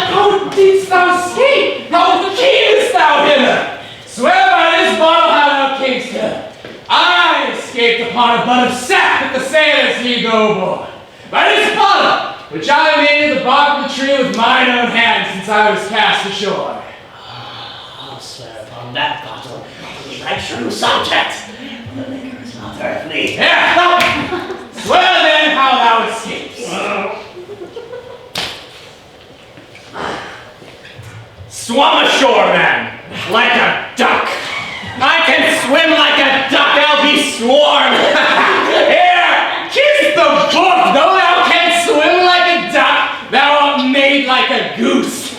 How didst thou escape? How camest thou hither? Swear by this bottle how thou camest hither. I escaped upon a butt of sap at the sailors ye go aboard. By this bottle, which I made of the bark of the tree with mine own hands since I was cast ashore. I'll swear upon that bottle to be thy true subject. The liquor is not earthly. Yeah! Swear then how thou escapest. Swum ashore, man, like a duck. I can swim like a duck, I'll be sworn. Here, kiss the book. Though thou canst swim like a duck, thou art made like a goose.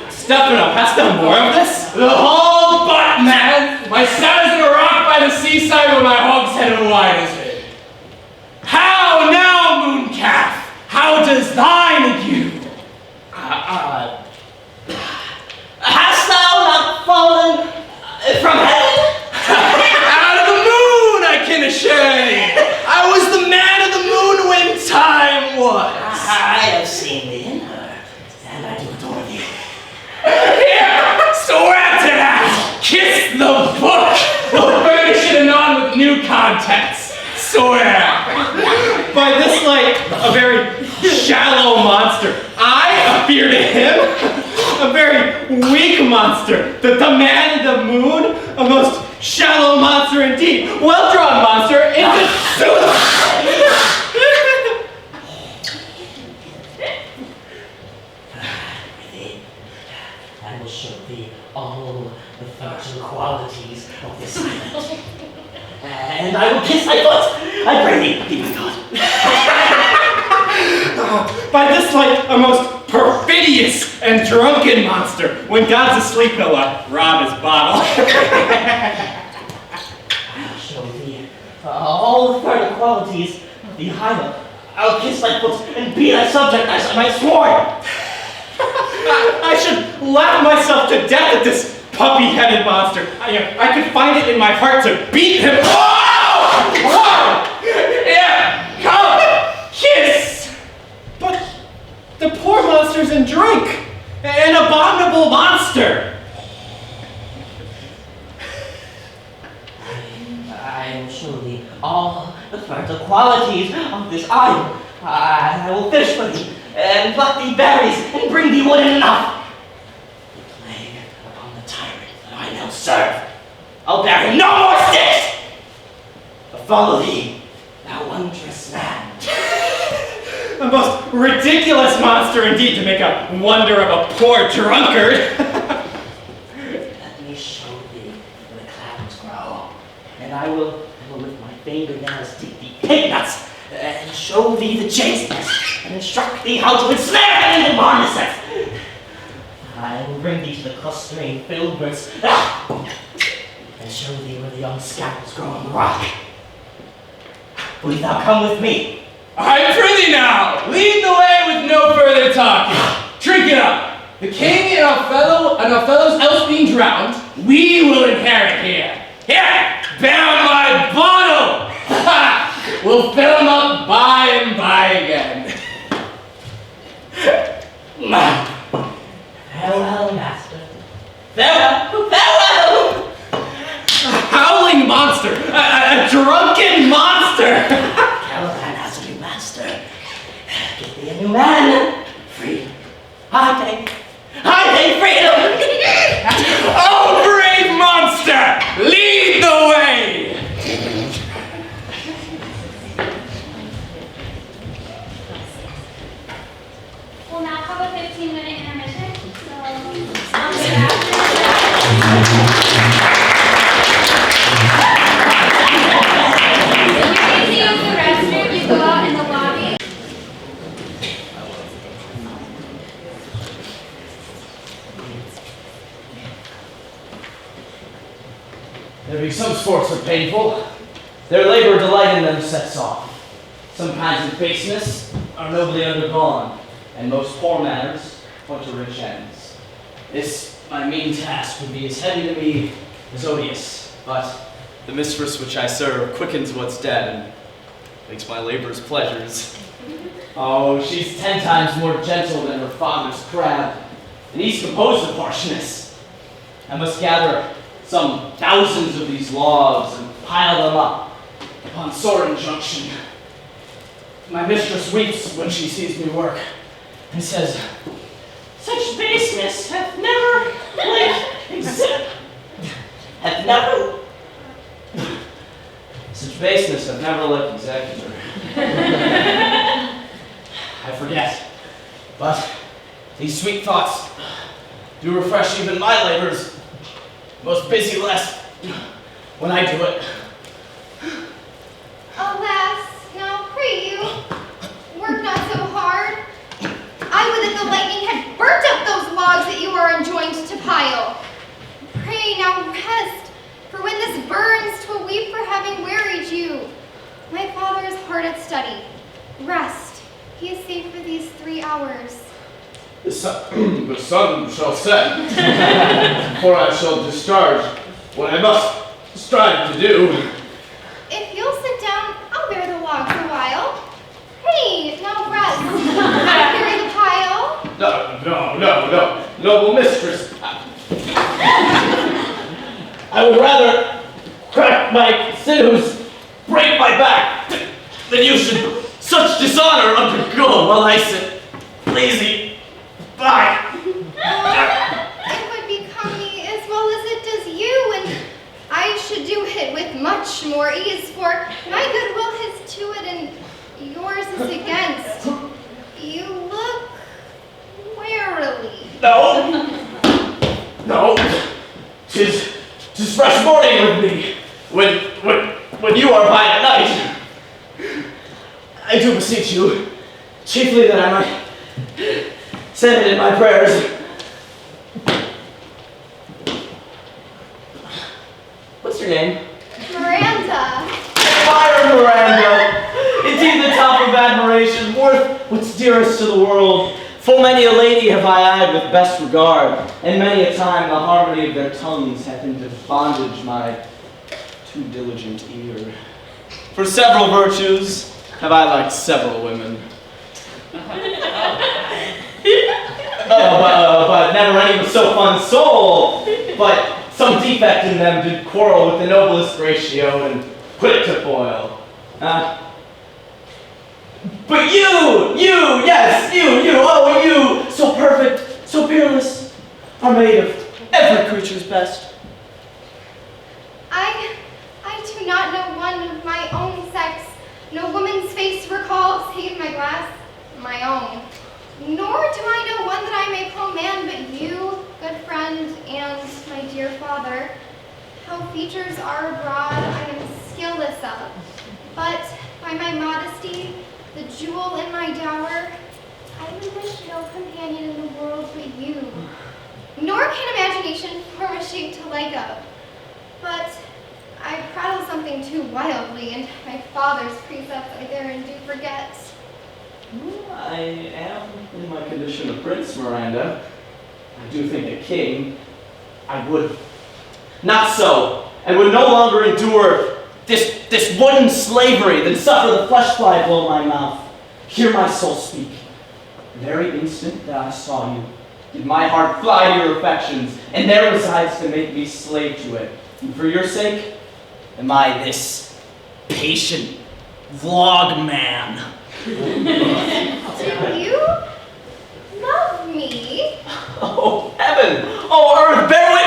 Stefano, hast thou more of this? The whole butt, man. My son is in a rock by the seaside where my hogshead of wine is hid. How now, mooncalf? How does thine ague? Hast thou not fallen from heaven? Out of the moon, I can assure thee. I was the man of the moon when time was. I have seen thee in her, and I do adore thee. Here, swear to that. Kiss the book. We'll furnish it anon with new contents. Swear. By this, like, a very shallow monster, I appear to him a very weak monster. The man in the moon, a most shallow monster indeed. Well-drawn monster into I will show thee all the virtual qualities of this island. And I will kiss thy foot. I pray thee, be my God. by this, like, a most perfidious and drunken monster. When God's asleep, he'll rob his bottle. I'll show thee all the further qualities of the island. I'll kiss thy foot and be thy subject as I sworn. I should laugh myself to death at this puppy-headed monster. I could find it in my heart to beat him. Oh! Whoa! Yeah, come, kiss. But the poor monster's in drink. An abominable monster. I will show thee all the further qualities of this island. I will fish for thee, and pluck thee berries, and bring thee wood enough. The plague upon the tyrant that I now serve. I'll bear him no more sticks! But follow thee, thou wondrous man. A most ridiculous monster indeed to make a wonder of a poor drunkard. Let me show thee where the clouds grow, and I will with my fingernails dig thee pig nuts, and show thee the jade's nest, and instruct thee how to ensnare them in the marmoset. I will bring thee to the clustering filberts, and show thee where the young scabbards grow on the rock. Will thou come with me? I prithee now, lead the way with no further talking. Drink it up. The king and our fellows else being drowned, we will inherit here. Here, bear my bottle. We'll fill them up by and by again. Farewell, master. Farewell, farewell! A howling monster! A drunken monster! Callahan has to be master. Give me a new man. Freedom. I take freedom. Oh, brave monster! Lead the way! We'll now have a 15-minute intermission. So, I'll be back. If you need to use the restroom, you go out in the lobby. There be some sports are painful. Their labor delight in them sets off. Some kinds of baseness are nobly undergone, and most poor manners point to rich ends. This, my mean task, would be as heavy to me as odious, but the mistress which I serve quickens what's dead and makes my labors pleasures. Oh, she's 10 times more gentle than her father's crab, and he's composed of harshness. I must gather some thousands of these logs and pile them up upon sore injunction. My mistress weeps when she sees me work and says, "Such baseness hath never Such baseness hath never liked executor." I forget, but these sweet thoughts do refresh even my labors. Most busy less when I do it. Alas, now pray you, work not so hard. I would that the lightning had burnt up those logs that you are enjoined to pile. Pray now rest, for when this burns, 'twill weep for having wearied you. My father is hard at study. Rest. He is safe for these 3 hours. The sun shall set, for I shall discharge what I must strive to do. If you'll sit down, I'll bear the logs a while. Pray, now rest. Carry the pile. No, noble mistress. I would rather crack my sinews, break my back, than you should such dishonor undergo while I sit lazy by. It would become me as well as it does you, and I should do it with much more ease, for my goodwill is to it and yours is against. You look warily. No, tis fresh morning with me, when you are by at night. I do beseech you, chiefly that I might send it in my prayers. What's your name? Miranda. Admire Miranda. Indeed the top of admiration, worth what's dearest to the world. Full many a lady have I eyed with best regard, and many a time the harmony of their tongues hath into bondage my too diligent ear. For several virtues have I liked several women. But never any with so fun soul, but some defect in them did quarrel with the noblest ratio and put it to foil. But yes, you, so perfect, so peerless, are made of every creature's best. I do not know one of my own sex. No woman's face recall, save my glass, my own. Nor do I know one that I may call man, but you, good friend, and my dear father. How features are abroad, I am skillless of. But by my modesty, the jewel in my dower, I would wish no companion in the world but you. Nor can imagination form a shape to like of. But I prattle something too wildly, and my father's precepts I therein do forget. I am in my condition of prince, Miranda. I do think a king, I would. Not so. I would no longer endure this wooden slavery than suffer the flesh fly blow my mouth. Hear my soul speak. The very instant that I saw you, did my heart fly to your affections, and there resides to make me slave to it. And for your sake, am I this patient vlog man. To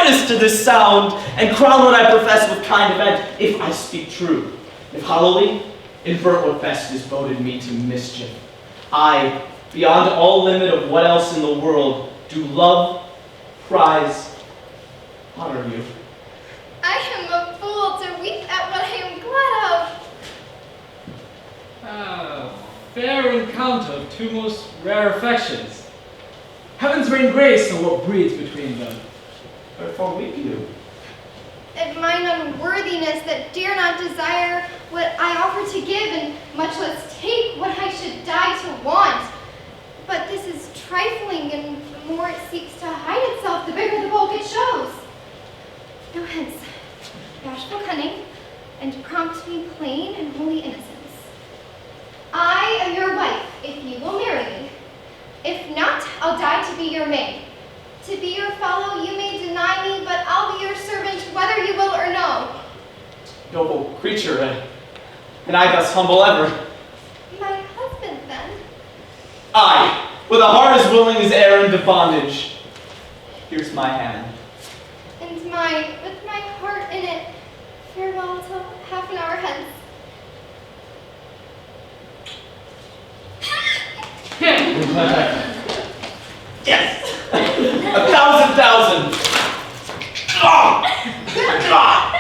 witness to this sound, and crown what I profess with kind event, if I speak true. If hollowly, invert what best is voted me to mischief. I, beyond all limit of what else in the world, do love, prize, honor you. I am a fool to weep at what I am glad of. Fair encounter of two most rare affections. Heaven's rain grace on what breeds between them. Wherefore weep you? At mine unworthiness that dare not desire what I offer to give, and much less take what I should die to want. But this is trifling, and the more it seeks to hide itself, the bigger the bulk it shows. No hence, bashful cunning, and prompt me plain and holy innocence. I am your wife, if you will marry me. If not, I'll die to be your maid. To be your fellow, you may deny me, but I'll be your servant, whether you will or no. Noble creature, and I thus humble ever. My husband, then. I, with a heart as willing as errand to bondage. Here's my hand. And mine, with my heart in it. Farewell till half an hour hence. Yes! 1,000,000! Ah! Ah!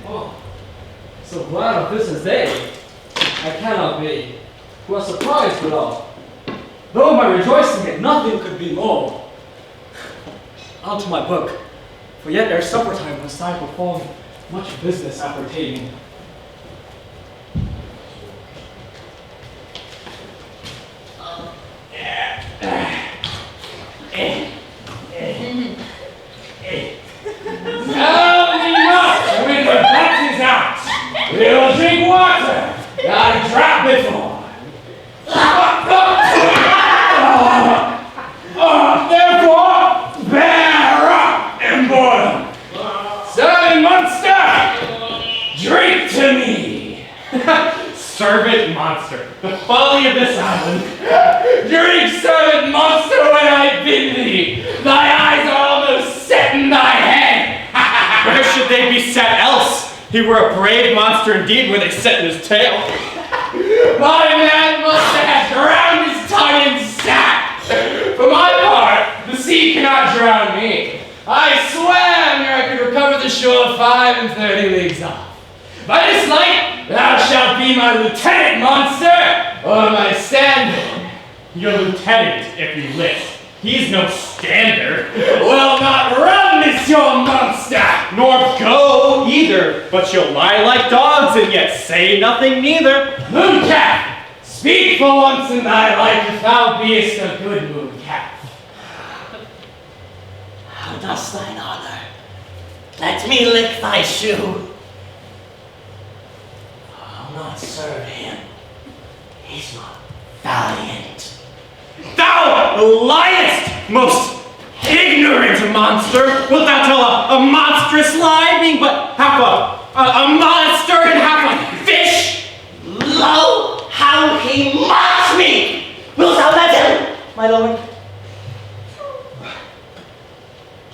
Oh, so glad of this is day. I cannot be, who are surprised withal. Though my rejoicing at nothing could be more. On to my book, for yet ere supper time must I perform much business appertaining. Tell me not when the bat is out. We'll drink water. Got a drop before. Therefore, bear up and boil. Servant monster, drink to me. Servant monster, the folly of this island. Drink, servant monster, when I bid thee. Thy eyes are almost set in thy head. Where should they be set else? He were a brave monster indeed were they set in his tail. My man must have drowned his tongue in sack. For my part, the sea cannot drown me. I swam ere I could recover the shore 35 leagues off. By this light, thou shalt be my lieutenant, monster, or my standard. Your lieutenant, if you list. He's no stander. Will not run, monsieur monster. Nor go either, but you'll lie like dogs and yet say nothing neither. Mooncalf, speak for once in thy life if thou beest a good mooncalf. How dost thine honor? Let me lick thy shoe. I'll not serve him. He's not valiant. Thou liest, most ignorant monster! Wilt thou tell a monstrous lie, being but half a monster and half a fish? Lo, how he mocks me! Wilt thou let him, my lord?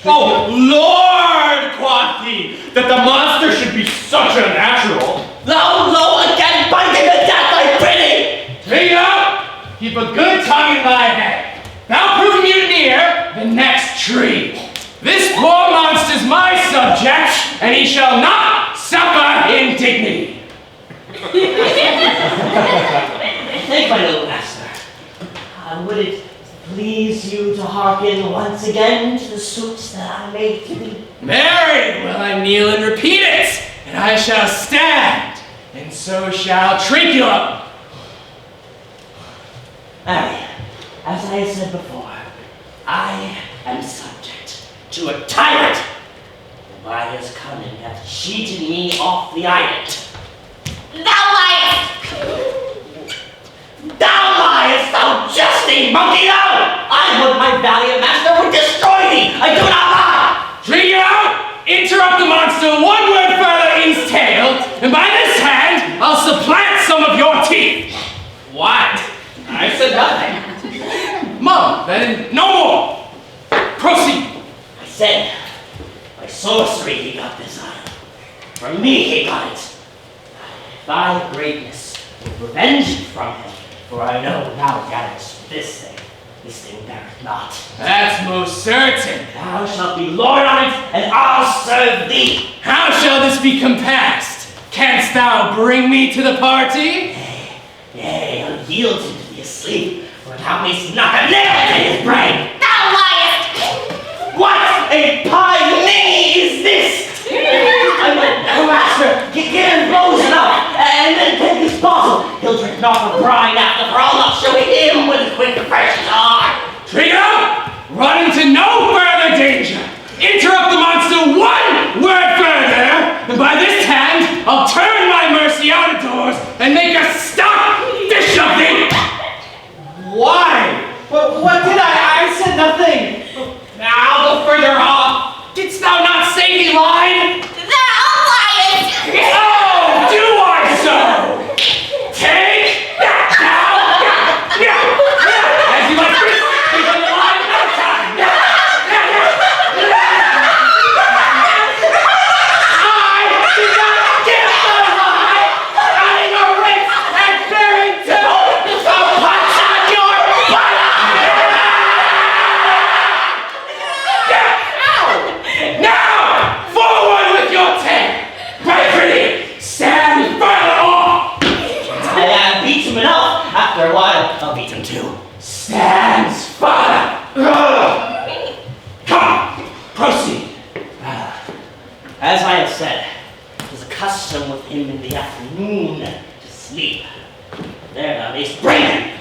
Oh, Lord, quoth he, that the monster should be such a natural. Thou lo again, biting to death, I pity! Drink up! Keep a good tongue in thy head. Thou prove mutineer, the next tree. This poor monster's my subject, and he shall not suffer indignity. Think, my little master. Would it please you to hearken once again to the suits that I made to thee? Married will I kneel and repeat it, and I shall stand, and so shall Trinculum. Marry, as I have said before, I am subject to a tyrant, who by his cunning hath cheated me off the island. Thou liest! Thou liest, thou jesting monkey, thou! I would my valiant master would destroy thee! I do not lie! Drink out! Interrupt the monster one word further in his tail, and by this hand, I'll supplant some of your teeth. What? I said nothing. thy greatness will revenge it from him, for I know thou gatherest this thing beareth not. That's most certain. Thou shalt be lord on it, and I'll serve thee. How shall this be compassed? Canst thou bring me to the party? Yea, I'll yield him to be asleep, for thou mayst knock a nail into his brain. Thou liest! What a pie ninny is this? Master, get him blows enough, and then take his bottle. He'll drink not for brine after, for I'll not show him with quick refreshings are. Trio, run into no further danger. Interrupt the monster one word further, and by this hand, I'll turn my mercy out of doors and make a stock fish of thee. Why? What did I said nothing. Now go further off. Didst thou not say he lied? Thou liest! Oh, do I so? Take that now! As you like this, he's on the line no time! I did not give the lie! Cutting a wrist and bearing to a punch on your butt! Now, forward with your tail! Right pretty! Stand further off! I beat him enough. After a while, I'll beat him too. Stands further! Come, proceed. As I have said, it is a custom with him in the afternoon to sleep. There thou mayst bring him,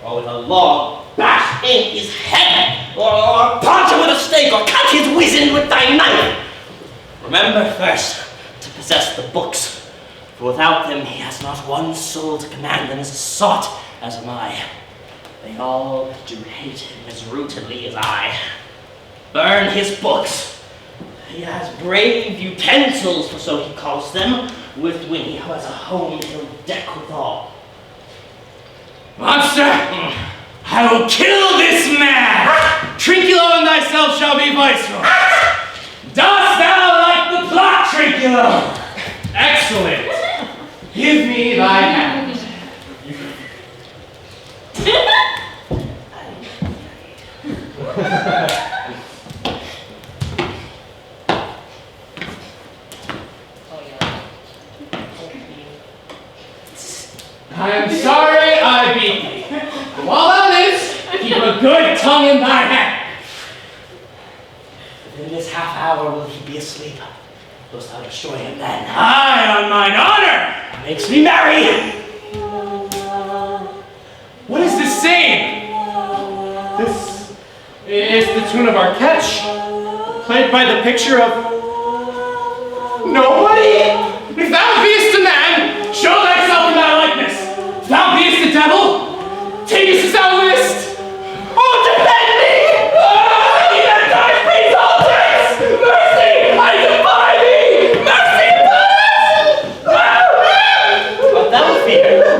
or with a log bash in his head, or punch him with a stake, or cut his wizen with thy knife. Remember first to possess the books, for without them he has not one soul to command them as sought as am I. They all do hate him as rootedly as I. Burn his books. He has brave utensils, for so he calls them, with when he has a home he'll deck withal. Monster, I will kill this man! Trinculo and thyself shall be viceroys. Dost thou like the plot, Trinculo? Excellent. Give me thy hand. I am sorry I beat thee. But while thou livest, keep a good tongue in thy hand. Within this half hour will he be asleep. Dost thou destroy him then? Aye, on mine honor! Makes me merry! What is this saying? This is the tune of our catch, played by the picture of nobody. If thou beest a man, show thyself in thy likeness. If thou beest a devil, take us as thou list. Oh, defend me! Oh, ye that die, praise all things! Mercy, I defy thee! Mercy, pass! But thou fear.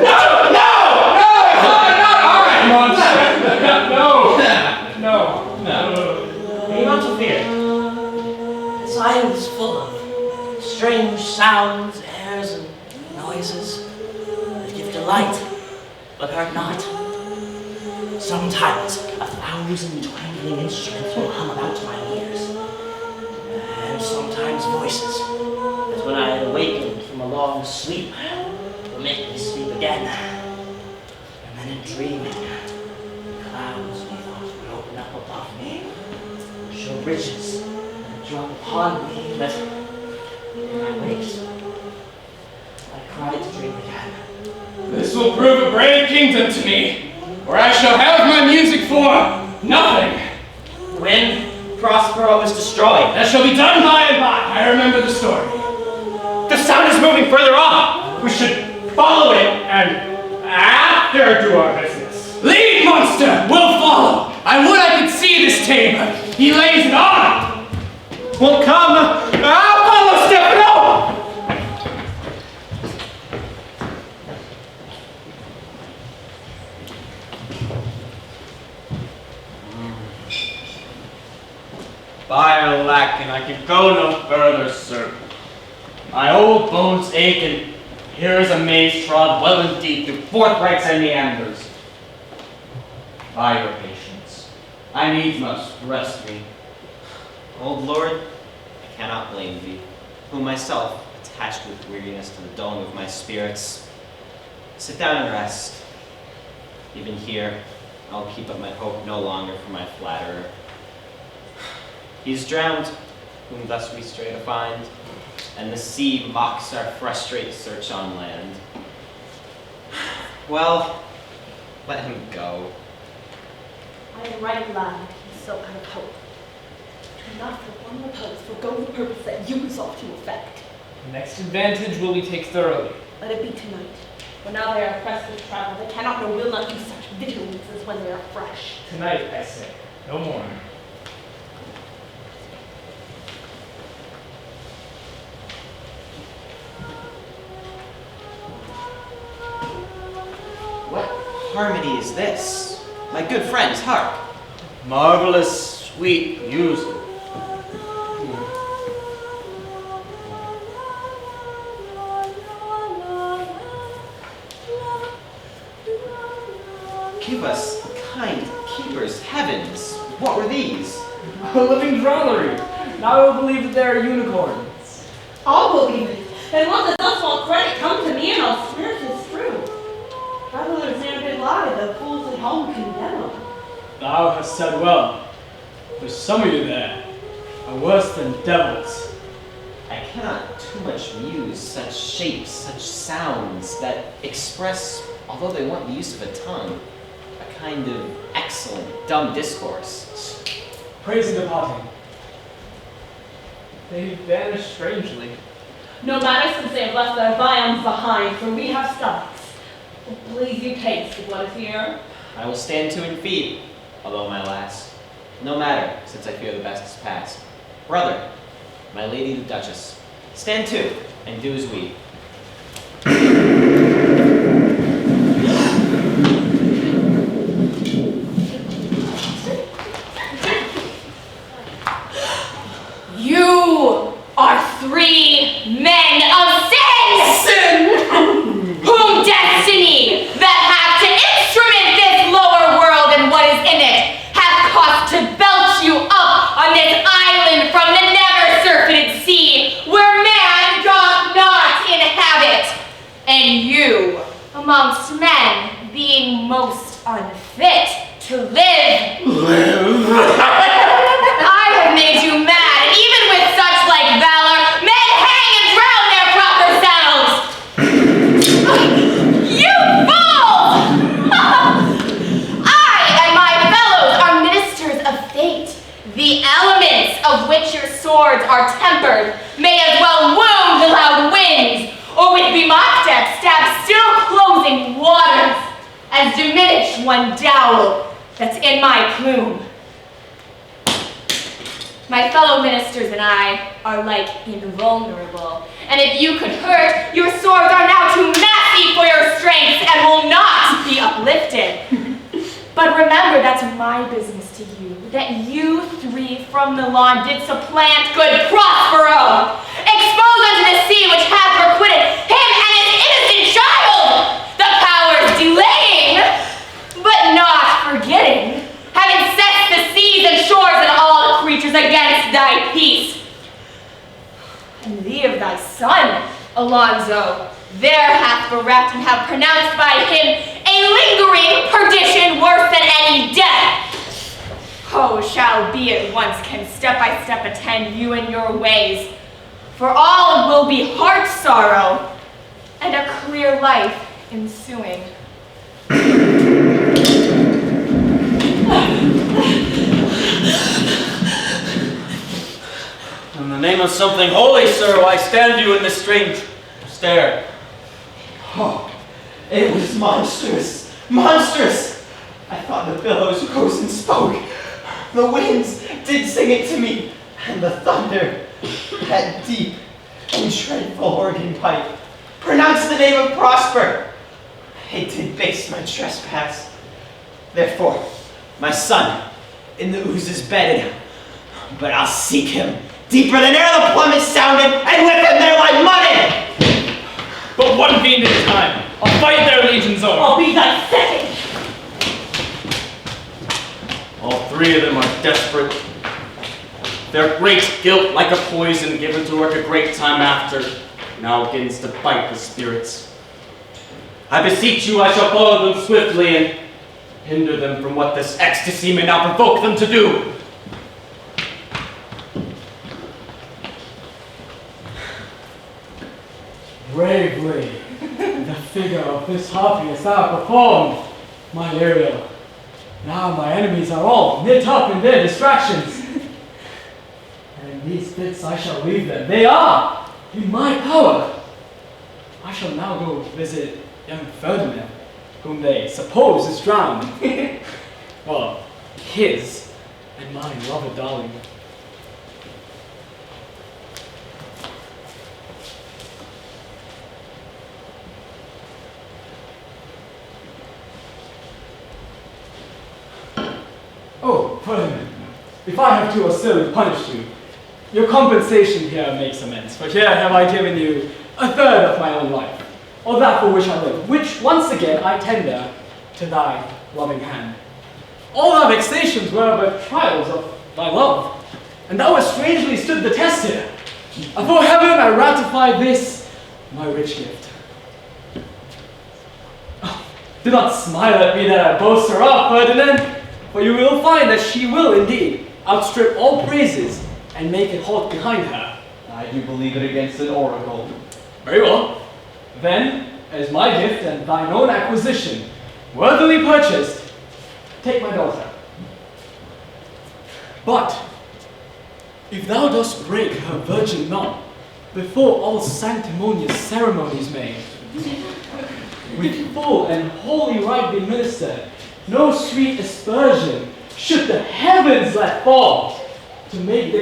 No! Be not to fear. This island is full of strange sounds, airs, and noises that give delight, but hurt not. Sometimes 1,000 twangling instruments will hum about my ears, and sometimes voices, as when I had awakened from a long sleep, will make me sleep again. And then in dreaming, clouds methought would open up above me, show riches, and drop upon me, but in my wakes, I cried to dream again. This will prove a brave kingdom to me, where I shall have my music for nothing. When Prospero is destroyed, That shall be done by and by. I remember the story. The sound is moving further off. We should follow it and after do our business. Lead, monster! We'll follow. I would I could see this tame, but he lays it on. Well, come. I'll follow Stefano. By alack, and I can go no further, sir. My old bones ache, and Here is a maze trod well and deep through forthrights and meanders. By your patience, I needs must rest me. Old Lord, I cannot blame thee, who myself, attached with weariness to the dulling of my spirits. Sit down and rest. Even here, I'll keep up my hope no longer for my flatterer. He's drowned, whom thus we stray to find, and the sea mocks our frustrate search on land. Well, let him go. I am right glad he's so out of hope. Do not for one repose forego the purpose that you resolve to effect. The next advantage will we take thoroughly. Let it be tonight. For now they are pressed with travel. They cannot nor will not use such vigilance as when they are fresh. Tonight, I say, no more. What harmony is this? My good friends, hark! Marvelous, sweet music. Give us, kind keepers, heavens! What were these? A living drollery. Now I will believe that there are unicorns. I'll believe it. And let the thus small credit come to me, and I'll swear it is true. Travelers never did lie, the fools at home condemn them. Thou hast said well. There's some of you there are worse than devils. I cannot too much use such shapes, such sounds that express, although they want the use of a tongue, a kind of excellent dumb discourse. Praising departing. They vanish strangely. No matter since they have left their viands behind, for we have stomachs. Please you taste of what is here. I will stand to and feed, although my last. No matter, since I fear the best is past. Brother, my lady the Duchess, stand to, and do as we. You are three men of sin! Whom destiny, that hath to instrument this lower world and what is in it, hath caused to belch you up on this island from the never-surfeited sea, where man doth not inhabit, and you, amongst men, being most unfit to live. I have made you mad, and even with such like valor, men hang and drown their proper selves. You fools! I and my fellows are ministers of fate. The elements of which your swords are tempered may as well wound the loud winds, or with bemocked death stab still closing waters, as diminish one dowel that's in my plume. My fellow ministers and I are like invulnerable, and if you could hurt, your swords are now too massy for your strength and will not be uplifted. But remember, that's my business to you, that you three from the lawn did supplant good Prospero, expose unto the sea which hath requited him and his innocent child, the powers delaying, but not forgetting, having set the seas and shores and all the creatures against thy peace. And thee of thy son, Alonso, there hath bereft and have pronounced by him a lingering perdition worse than any death. Oh, shall be it once can step by step attend you in your ways, for all will be heart sorrow and a clear life ensuing. In the name of something holy, sir, why stand you in this strange stare? Oh, it was monstrous, monstrous! I thought the billows rose and spoke. The winds did sing it to me, and the thunder, that deep and dreadful organ pipe, pronounced the name of Prosper. It did base my trespass. Therefore, my son in the ooze is bedded, but I'll seek him deeper than e'er the plummet sounded, and with him there lie mutton! But but one fiend at a time. I'll fight their legions over. I'll be thy second. All three of them are desperate. Their great guilt, like a poison given to work a great time after, now begins to bite the spirits. I beseech you, I shall follow them swiftly and hinder them from what this ecstasy may now provoke them to do. Bravely, the figure of this harpy has thou performed, my Ariel. Now my enemies are all knit up in their distractions. And in these fits I shall leave them. They are in my power. I shall now go visit young Ferdinand, whom they suppose is drowned. Well, his and my loved darling. Oh, Ferdinand, if I have too austerely punished you, your compensation here makes amends, for here have I given you a third of my own life, or that for which I live, which once again I tender to thy loving hand. All thy vexations were but trials of thy love, and thou hast strangely stood the test here. Afore heaven I ratify this, my rich gift. Oh, do not smile at me that I boast her of, Ferdinand, for you will find that she will indeed outstrip all praises and make it halt behind her. I do believe it against an oracle. Very well. Then, as my gift and thine own acquisition, worthily purchased, take my daughter. But, if thou dost break her virgin knot before all sanctimonious ceremonies made, with full and holy rite be ministered, no sweet aspersion should the heavens let fall, to make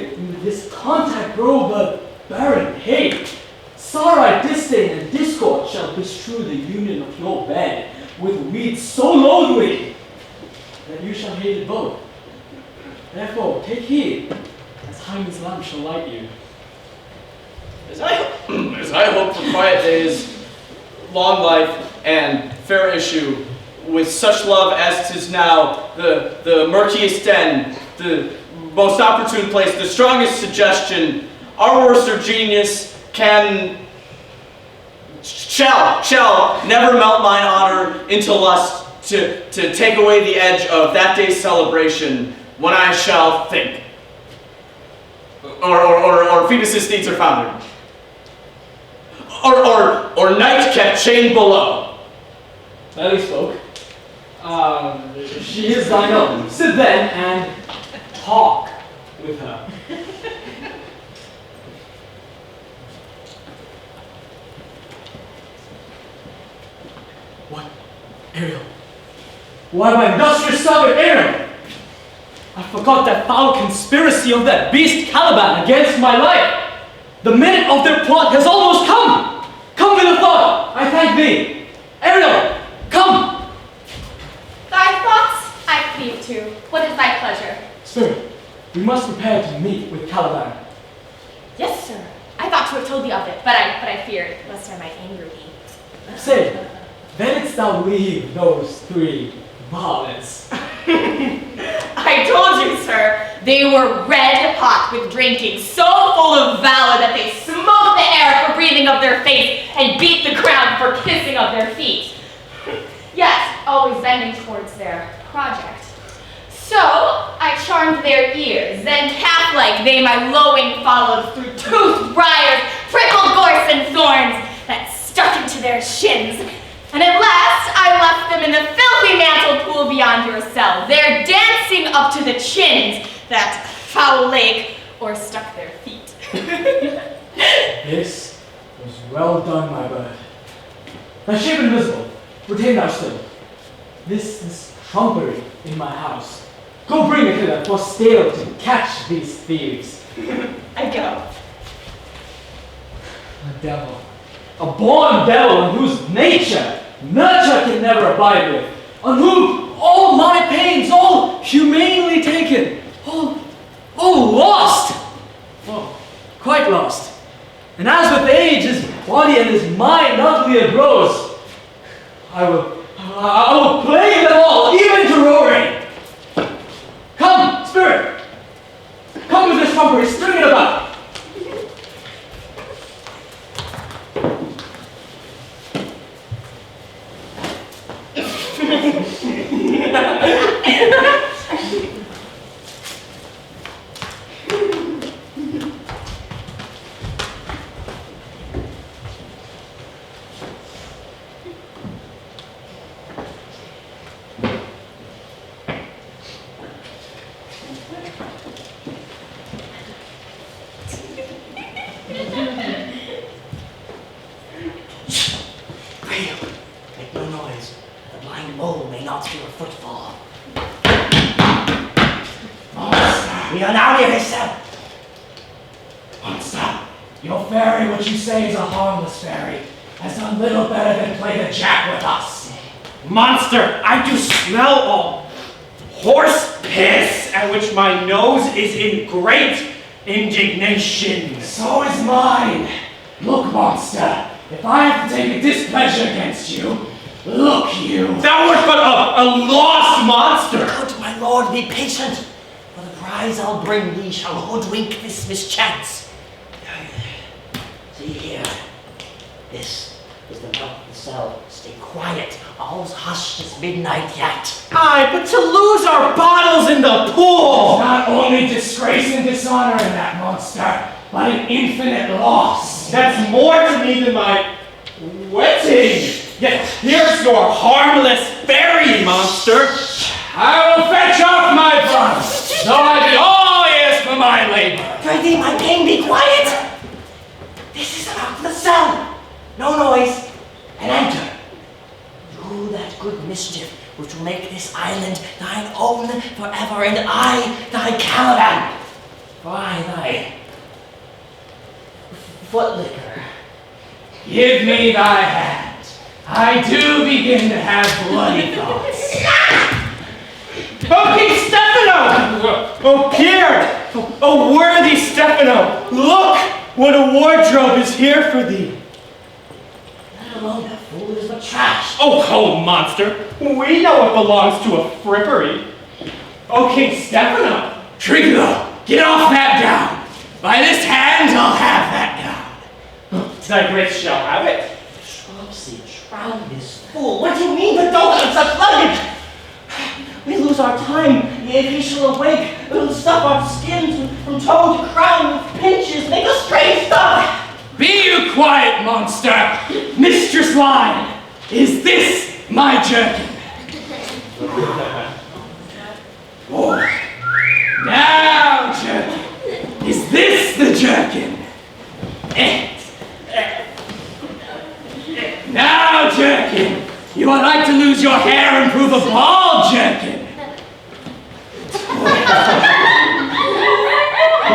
this contact grow but barren hate. Sorrow, disdain, and discord shall bestrew the union of your bed with weeds so loathly that you shall hate it both. Therefore, take heed, as Hymen's lamp shall light you. As I hope for quiet days, long life, and fair issue, with such love as 'tis now, the murkiest den, the most opportune place, the strongest suggestion, our worst genius shall never melt mine honor into lust to take away the edge of that day's celebration when I shall think. Or Phoebus' deeds are founded. Or night kept chained below. Well, he spoke. She is thine own. Sit then and talk with her. What? Ariel? Why, my industrious servant Ariel? I forgot that foul conspiracy of that beast Caliban against my life. The minute of their plot has almost come. Come with a thought. I thank thee. Ariel, come. Thy thoughts I cleave to. What is thy pleasure? Sir, we must prepare to meet with Caliban. Yes, sir. I thought to have told thee of it, but I feared lest I might anger thee. Say, then didst thou leave those three varlets? I told you, sir, they were red hot with drinking, so full of valor that they smoked the air for breathing of their face and beat the ground for kissing of their feet. Yet, always bending towards their project. So, I charmed their ears, then calf-like they my lowing followed through toothed briars, prickled gorse and thorns that stuck into their shins. And at last, I left them in the filthy mantled pool beyond your cell, there dancing up to the chins, that foul lake, or stuck their feet. This was well done, my bird. Thy shape invisible, retain thou still. This trumpery in my house. Go bring it hither for stale to catch these thieves. I go. A devil. A born devil in whose nature nurture can never abide with, on whom all my pains, all humanely taken, all lost. Oh, quite lost. And as with age is body and his mind uglier grows. I will play them all, even to roaring. Come, spirit. Come with this trumpery, string it about. Make no noise. The blind mole may not hear a footfall. Monster, we are now near his cell. Monster, your fairy, what you say is a harmless fairy, has done little better than play the jack with us. Monster, I do smell all horse piss, at which my nose is in great indignation. So is mine. Look, monster, if I have to take a displeasure against you, look you. Thou art but a lost monster. Good, my lord, be patient. For the prize I'll bring thee shall hoodwink this mischance. See here. This is the mouth of the cell. Stay quiet. All's hushed as midnight yet. Aye, but to lose our bottles in the pool! Not only disgrace and dishonor in that monster, but an infinite loss. That's more to me than my wetting. Yet here's your harmless fairy, monster. I will fetch off my funds, though I be all ears for my labor. Prithee, my king, be quiet. This is about the cell. No noise. And enter. Do that good mischief which will make this island thine own forever, and I thy Caliban. For I thy footlicker. Give me thy hand. I do begin to have bloody thoughts. Oh, King Stefano! Oh, Pierre! Oh, worthy Stefano! Look what a wardrobe is here for thee. Let alone that fool is but trash. Oh, monster! We know it belongs to a frippery. Oh, King Stefano! Tringo, get off that gown. By this hand, I'll have that gown. Thy grace shall have it. Shropsy, drown this fool. What do you mean, but don't let such luggage? We lose our time. If he shall awake, it'll stuff our skins from toe to crown with pinches, make us strange stuff. Be you quiet, monster. Mistress Lion, is this my jerkin? Oh. Now, jerkin, is this the jerkin? Now, jerkin, you would like to lose your hair and prove a bald jerkin.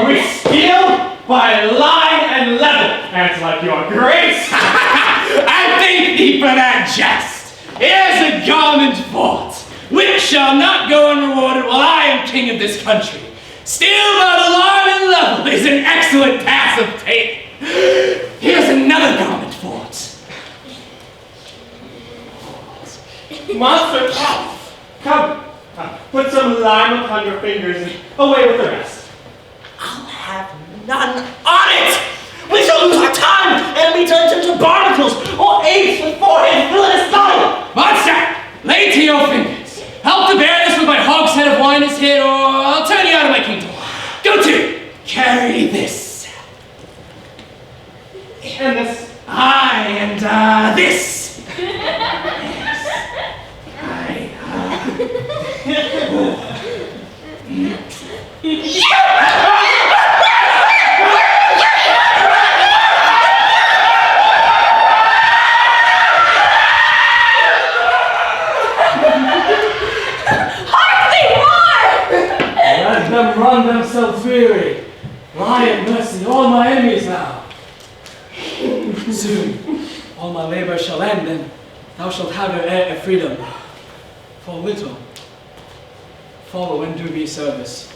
We steal by line and level, and like your grace. I thank thee for that jest. Here's a garment fought, which shall not go unrewarded while I am king of this country. Steal by the line and level is an excellent pass of tape. Here's another garment fought. Monster, come, put some lime upon your fingers and away with the rest. I'll have none on it! We shall lose our time and be turned into barnacles or apes with foreheads villainous body! Monster, lay to your fingers. Help to bear this with my hogshead of wine in his head, or I'll turn you out of my kingdom. Go to, carry this. And this. Aye, and this. Let them run themselves weary. Lion, mercy, all my enemies now. Soon, all my labor shall end, and thou shalt have your heir of freedom. For little, follow and do me service.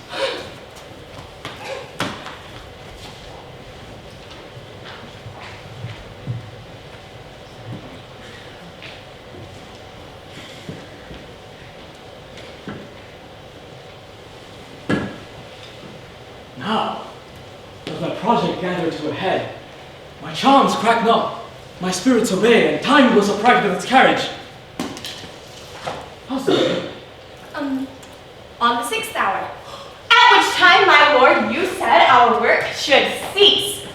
project gathered to a head. My charms crack not, my spirits obey, and time goes upright with its carriage. How's that? On the 6th hour. At which time, my lord, you said our work should cease.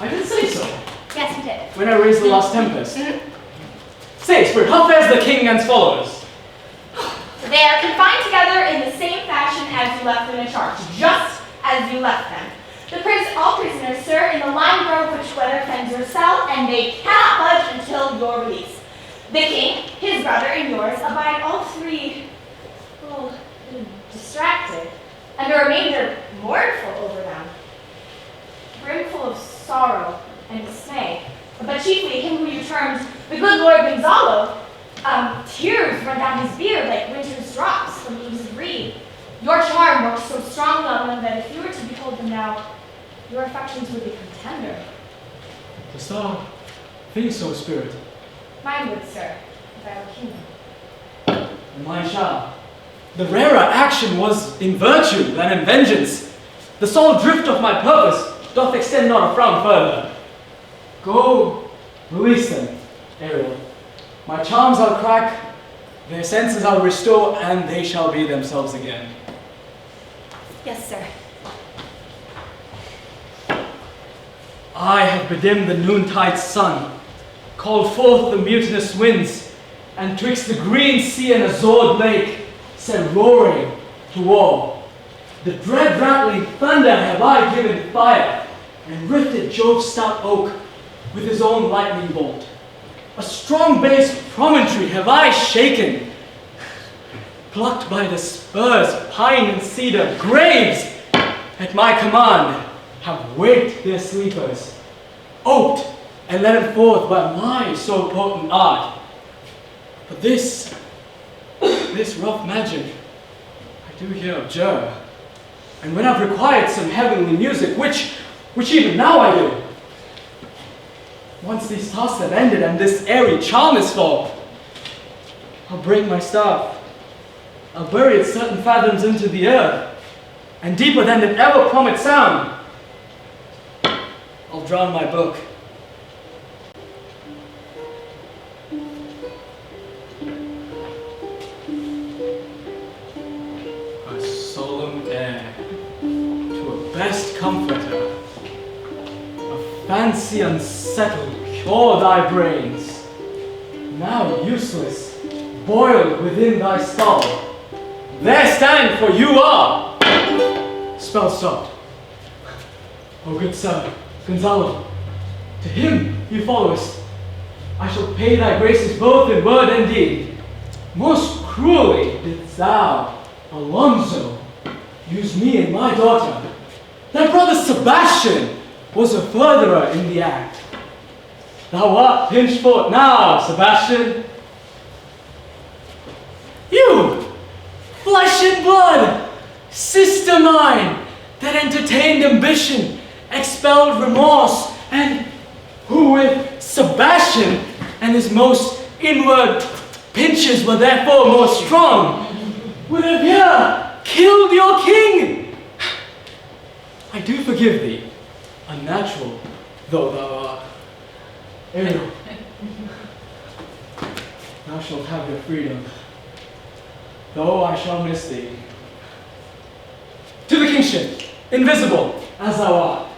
I did say so. Yes, you did. When I raised the last Tempest. Say, Spirit, how fares the king and his followers? They are confined together in the same fashion as you left them in charge, just as you left them. All prisoners, sir, in the lime grove which weather fends your cell, and they cannot budge until your release. The king, his brother, and yours abide all three, distracted, and the remainder mournful over them, brimful of sorrow and dismay. But chiefly him who you termed the good Lord Gonzalo, tears run down his beard like winter's drops from leaves of reed. Your charm works so strongly on them that if you were to behold them now, your affections would become tender. Dost thou think so, Spirit? Mine would, sir, if I were king. And mine shall. The rarer action was in virtue than in vengeance. The sole drift of my purpose doth extend not a frown further. Go, release them, Ariel. My charms I'll crack, their senses I'll restore, and they shall be themselves again. Yes, sir. I have bedimmed the noontide sun, called forth the mutinous winds, and twixt the green sea and azured lake, set roaring to war. The dread rattling thunder have I given fire, and rifted Jove's stout oak with his own lightning bolt. A strong based promontory have I shaken, plucked by the spurs, pine and cedar, graves at my command have waked their sleepers, oped and let them forth by my so potent art. But this rough magic, I do here abjure. And when I've required some heavenly music, which even now I do, once these tasks have ended and this airy charm is full, I'll break my staff. I'll bury it certain fathoms into the earth, and deeper than it ever plummet sound, I'll drown my book. A solemn air to a best comforter. A fancy unsettled, cure thy brains. Now useless, boiled within thy skull. There stand, for you are. Spell stopped. O good sir, Gonzalo, to him you followest. I shall pay thy graces both in word and deed. Most cruelly didst thou, Alonso, use me and my daughter. Thy brother Sebastian was a furtherer in the act. Thou art pinched for it now, Sebastian. You, flesh and blood, sister mine, that entertained ambition, expelled remorse, and who with Sebastian and his most inward pinches were therefore more strong, would have here killed your king. I do forgive thee, unnatural though thou art. Ariel, thou shalt have your freedom, though I shall miss thee. To the kingship, invisible as thou art.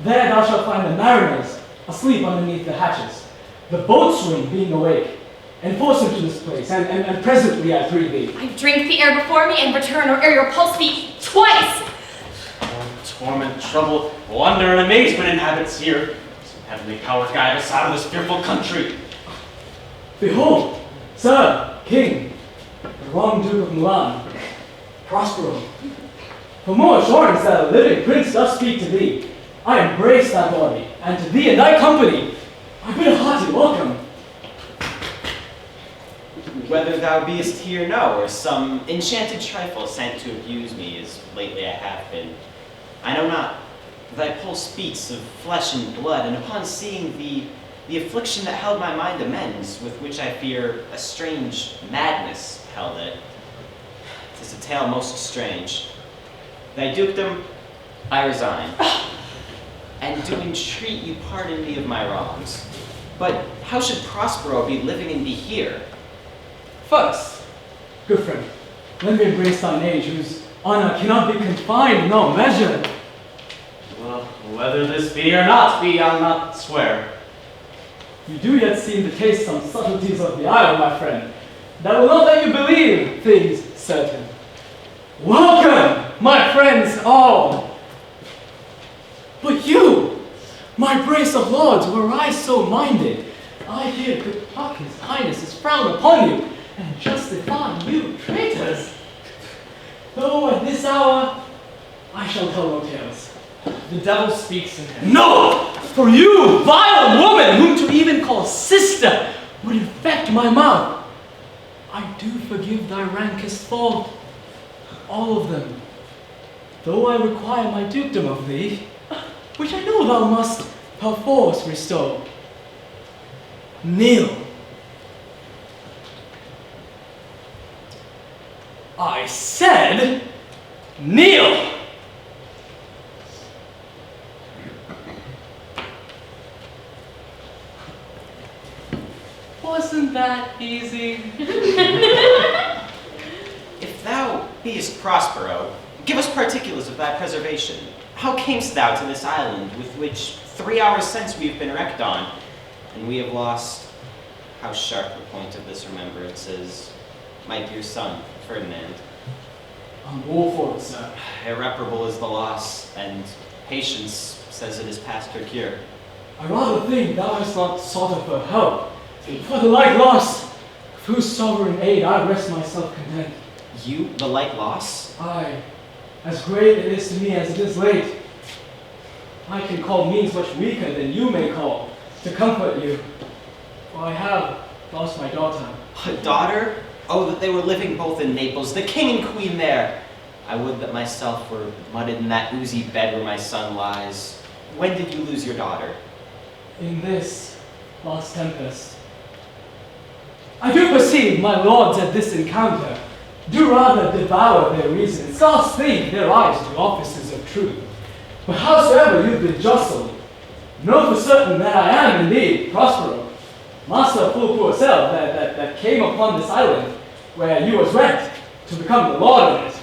There thou shalt find the mariners asleep underneath the hatches, the boatswain being awake. Enforce him to this place, and presently I pray thee. I drink the air before me and return, or ere your pulse beat twice. Torment, trouble, wonder, and amazement inhabits here. Some heavenly power guide us out of this fearful country. Behold, sir, king, the wrong Duke of Milan, Prospero. For more assurance that a living prince does speak to thee, I embrace thy body, and to thee and thy company, I bid a hearty welcome. Whether thou beest here know, or some enchanted trifle sent to abuse me as lately I have been, I know not. Thy pulse beats of flesh and blood, and upon seeing the affliction that held my mind amends, with which I fear a strange madness held it. 'Tis a tale most strange. Thy dukedom I resign. and do entreat you pardon me of my wrongs. But how should Prospero be living and be here? First, good friend, let me embrace thine age, whose honor cannot be confined nor measured. Well, whether this be or not be, I'll not swear. You do yet seem to taste some subtleties of the isle, my friend, that will not let you believe things certain. Welcome, my friends all! But you, my brace of lords, were I so minded, I here could pluck his highness's frown upon you, and justify you traitors. Though at this hour, I shall tell no tales. The devil speaks in him. No! For you, vile woman, whom to even call sister would infect my mouth. I do forgive thy rankest fault, all of them. Though I require my dukedom of thee, which I know thou must perforce restore. Kneel. I said, kneel! Wasn't that easy? If thou beest Prospero, give us particulars of thy preservation. How camest thou to this island, with which 3 hours since we have been wrecked on, and we have lost? How sharp the point of this remembrance is, my dear son, Ferdinand. I'm all for it, sir. Irreparable is the loss, and patience says it is past her cure. I rather think thou hast not sought her for help. For the like loss, of whose sovereign aid I rest myself content. You, the like loss? Aye, as great it is to me as it is late. I can call means much weaker than you may call to comfort you. For I have lost my daughter. A daughter? Oh, that they were living both in Naples, the king and queen there. I would that myself were mudded in that oozy bed where my son lies. When did you lose your daughter? In this last tempest. I do perceive my lords at this encounter do rather devour their reason, scarce think their eyes do offices of truth. But howsoever you've been jostled, know for certain that I am indeed Prospero, master of full yourself that came upon this island where you was wrecked to become the lord of it.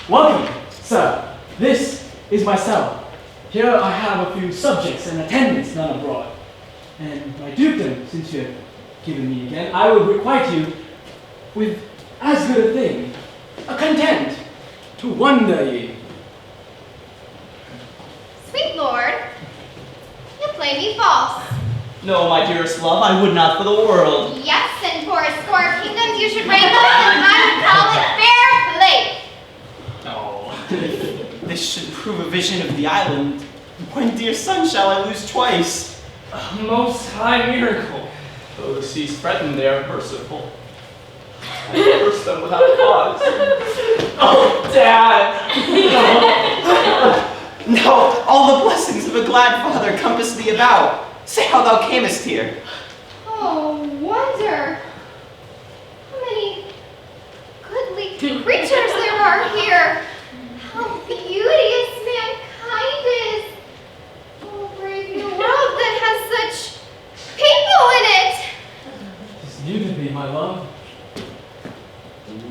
Welcome, sir. This is my cell. Here I have a few subjects and attendants none abroad. And my dukedom, since you've given me again, I will requite you with as good a thing, a content to wonder ye. Sweet lord, you play me false. No, my dearest love, I would not for the world. Yes, and for a score of kingdoms you should rank us, and I would call it fair play. Oh, this should prove a vision of the island. When, dear son, shall I lose twice? A most high miracle. Though the seas threaten, they are merciful. I curse them without cause. Oh, Dad! No, all the blessings of a glad father compass thee about. Say how thou camest here. Oh, wonder. How many goodly creatures there are here. How beauteous mankind is. Oh, brave new world that has such people in it. Tis new to me, my love.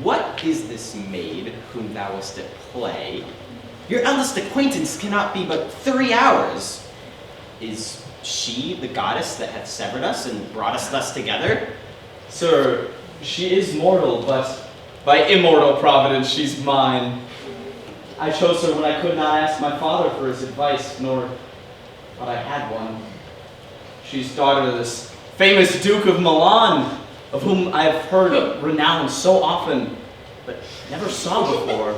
What is this maid whom thou wast at play? Your eldest acquaintance cannot be but 3 hours. Is she the goddess that hath severed us and brought us thus together? Sir, she is mortal, but by immortal providence she's mine. I chose her when I could not ask my father for his advice, nor thought I had one. She's daughter to this famous Duke of Milan, of whom I have heard renowned so often, but never saw before,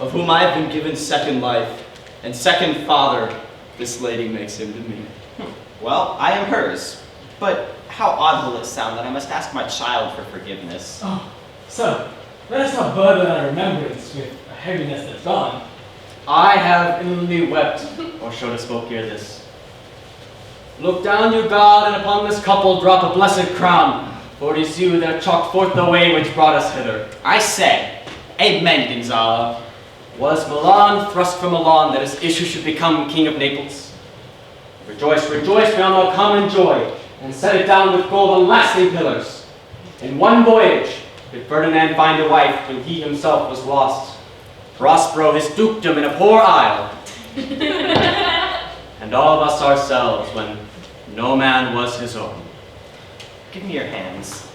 of whom I have been given second life, and second father, this lady makes him to me. Well, I am hers, but how odd will it sound that I must ask my child for forgiveness? Oh, sir, let us not burden our remembrance with a heaviness that's gone. I have inly wept, or should have spoke ere this. Look down, you God, and upon this couple drop a blessed crown, for it is you that chalked forth the way which brought us hither. I say, amen, Gonzalo. Was Milan thrust from Milan that his issue should become king of Naples? Rejoice, rejoice, we all know common joy, and set it down with gold on lasting pillars. In one voyage did Ferdinand find a wife when he himself was lost. Prospero his dukedom in a poor isle. And all of us ourselves when no man was his own. Give me your hands.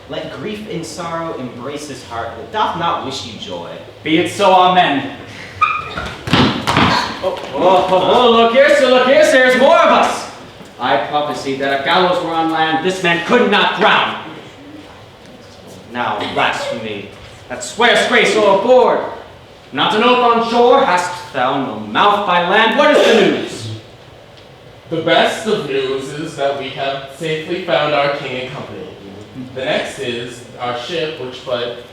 Let grief and sorrow embrace his heart that doth not wish you joy. Be it so, amen. Oh, look here, sir, there's more of us. I prophesied that if gallows were on land, this man could not drown. Now, blasphemy, that swears grace overboard. Not an oath on shore, hast thou no mouth by land? What is the news? The best of news is that we have safely found our king and company. The next is our ship, which but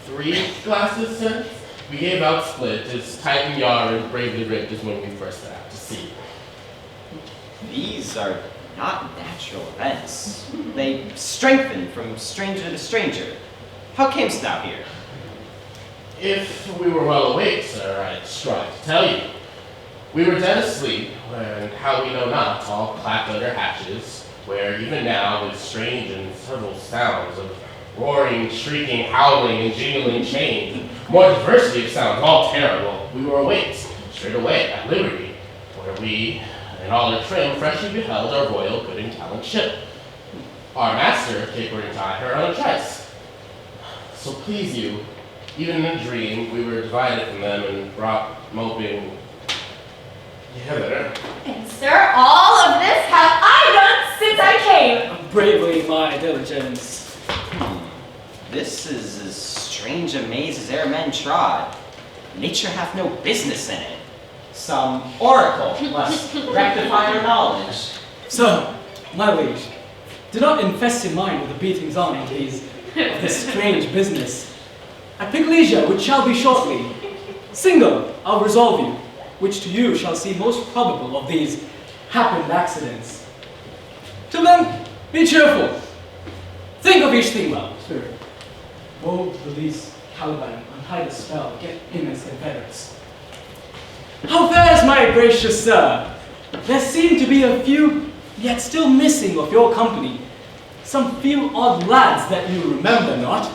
3 glasses since we gave out split, is tightened yard and bravely ripped as when we first set out to sea. These are not natural events. They strengthen from stranger to stranger. How camest thou here? If we were well awake, sir, I'd strive to tell you. We were dead asleep, and how we know not, all clapped under hatches, where even now, with strange and several sounds of roaring, shrieking, howling, and jingling chains, and more diversity of sounds, all terrible, we were awaked, straight away, at liberty, where we, in all our trim, freshly beheld our royal good and gallant ship. Our master capered and tied her on a trice. So please you, even in a dream, we were divided from them and brought moping hither. And sir, all of this have I done since I came. Bravely my diligence. This is as strange a maze as e'er men trod. Nature hath no business in it. Some oracle must rectify our knowledge. So, my liege, do not infest your mind with the beatings on of this strange business. At pick leisure, which shall be shortly, single, I'll resolve you, which to you shall seem most probable of these happened accidents. Till then, be cheerful. Think of each thing well, spirit. Woe, release Caliban, untie the spell, get him his confederates. How fares my gracious sir? There seem to be a few, yet still missing of your company. Some few odd lads that you remember not.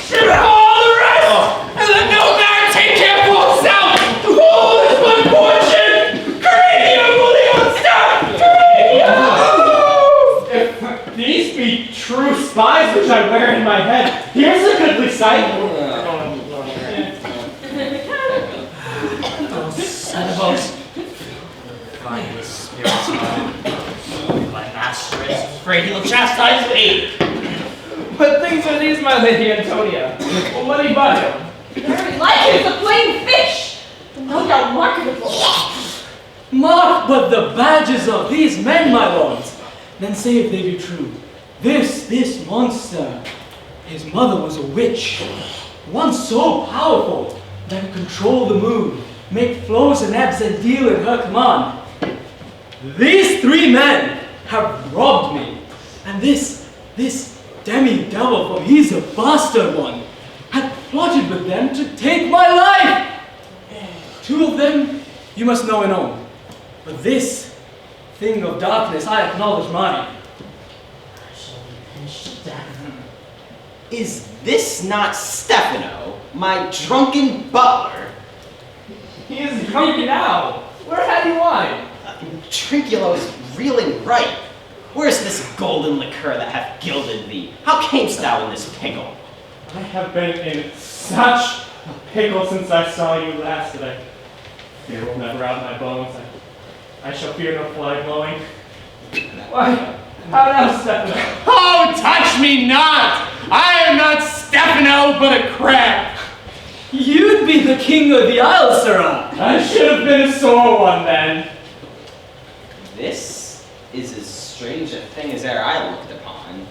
Ship all the rest, and let no man take care for himself. All is my fortune. Cranium will the unstuck. If these be true spies which I wear in my head, here's a goodly sight. Senibos, find the spirits of my master is afraid he'll chastise me. What things are these, my lady Antonia? Well, what do you buy them? Very like it is a plain fish, but no doubt marketable. Mark but the badges of these men, my lords. Then say if they be true. This monster, his mother was a witch, one so powerful that could control the moon, make flows and ebbs and deal in her command. These 3 men have robbed me, and this demi-devil, for he's a bastard one, had plotted with them to take my life. 2 of them you must know and own, but this thing of darkness I acknowledge mine. Is this not Stefano, my drunken butler? He is drunk now. Where had you wine? Trinculo's reeling right. Where's this golden liquor that hath gilded thee? How camest thou in this pickle? I have been in such a pickle since I saw you last that I fear will never out my bones. I shall fear no fly blowing. Why, how now, Stefano? Oh, touch me not! I am not Stefano, but a crab. You'd be the king of the isle, sirrah. I should have been a sore one then. This is as strange a thing as e'er I looked upon.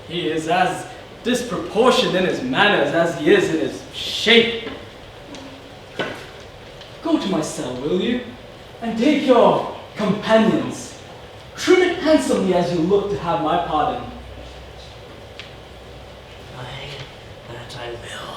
He is as disproportioned in his manners as he is in his shape. Go to my cell, will you? And take your companions. Trim it handsomely as you look to have my pardon. That I will.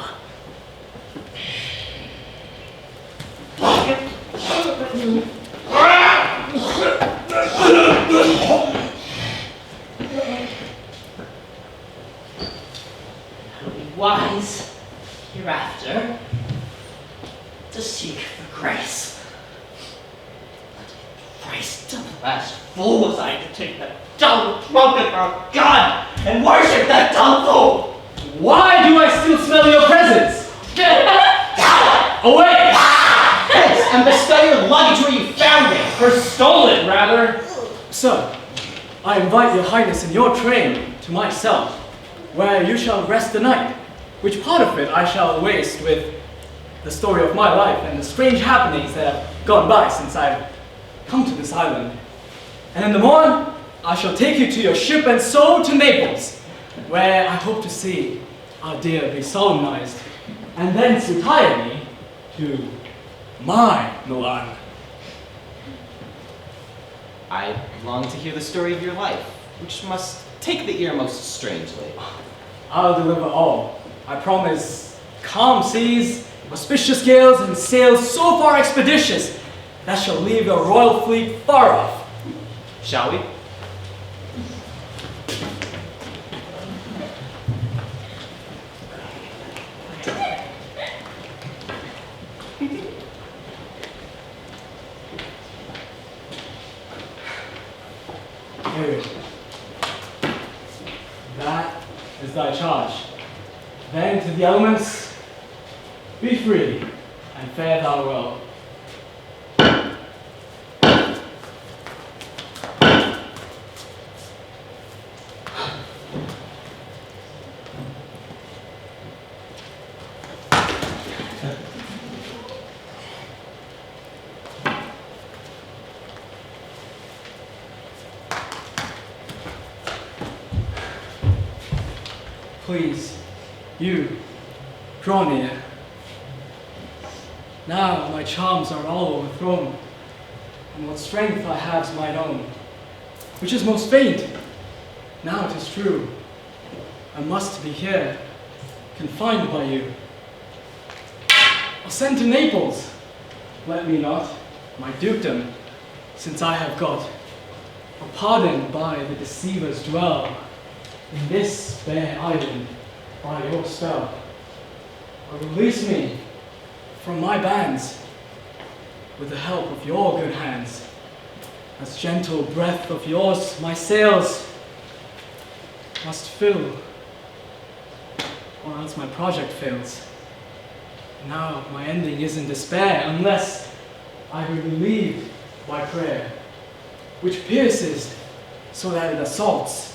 It'll be wise hereafter to seek for grace. Christ, the last fool was I to take that dumb drunken for a god and worship that dumb fool! Why do I still smell your presence? Away! Yes, and bestow your luggage where you found it. Or stole it, rather. Sir, I invite your highness in your train to my cell, where you shall rest the night, which part of it I shall waste with the story of my life and the strange happenings that have gone by since I've come to this island. And in the morn, I shall take you to your ship and so to Naples, where I hope to see our dear be solemnized, and thence retire me to my Milan. I long to hear the story of your life, which must take the ear most strangely. I'll deliver all. I promise calm seas, auspicious gales, and sails so far expeditious that shall leave your royal fleet far off. Shall we? Here. That is thy charge. Then to the elements, be free, and fare thou well. Please, you, draw near. Now my charms are all overthrown, and what strength I have's mine own, which is most faint. Now it is true, I must be here, confined by you. I'll send to Naples, let me not, my dukedom, since I have got a pardon by the deceivers dwell. In this bare island, by your spell, or release me from my bands with the help of your good hands. As gentle breath of yours my sails must fill, or else my project fails. Now my ending is in despair, unless I be relieved by prayer, which pierces so that it assaults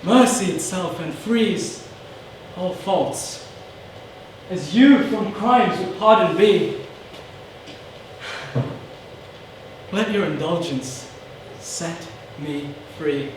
mercy itself and frees all faults. As you from crimes would pardon be, let your indulgence set me free.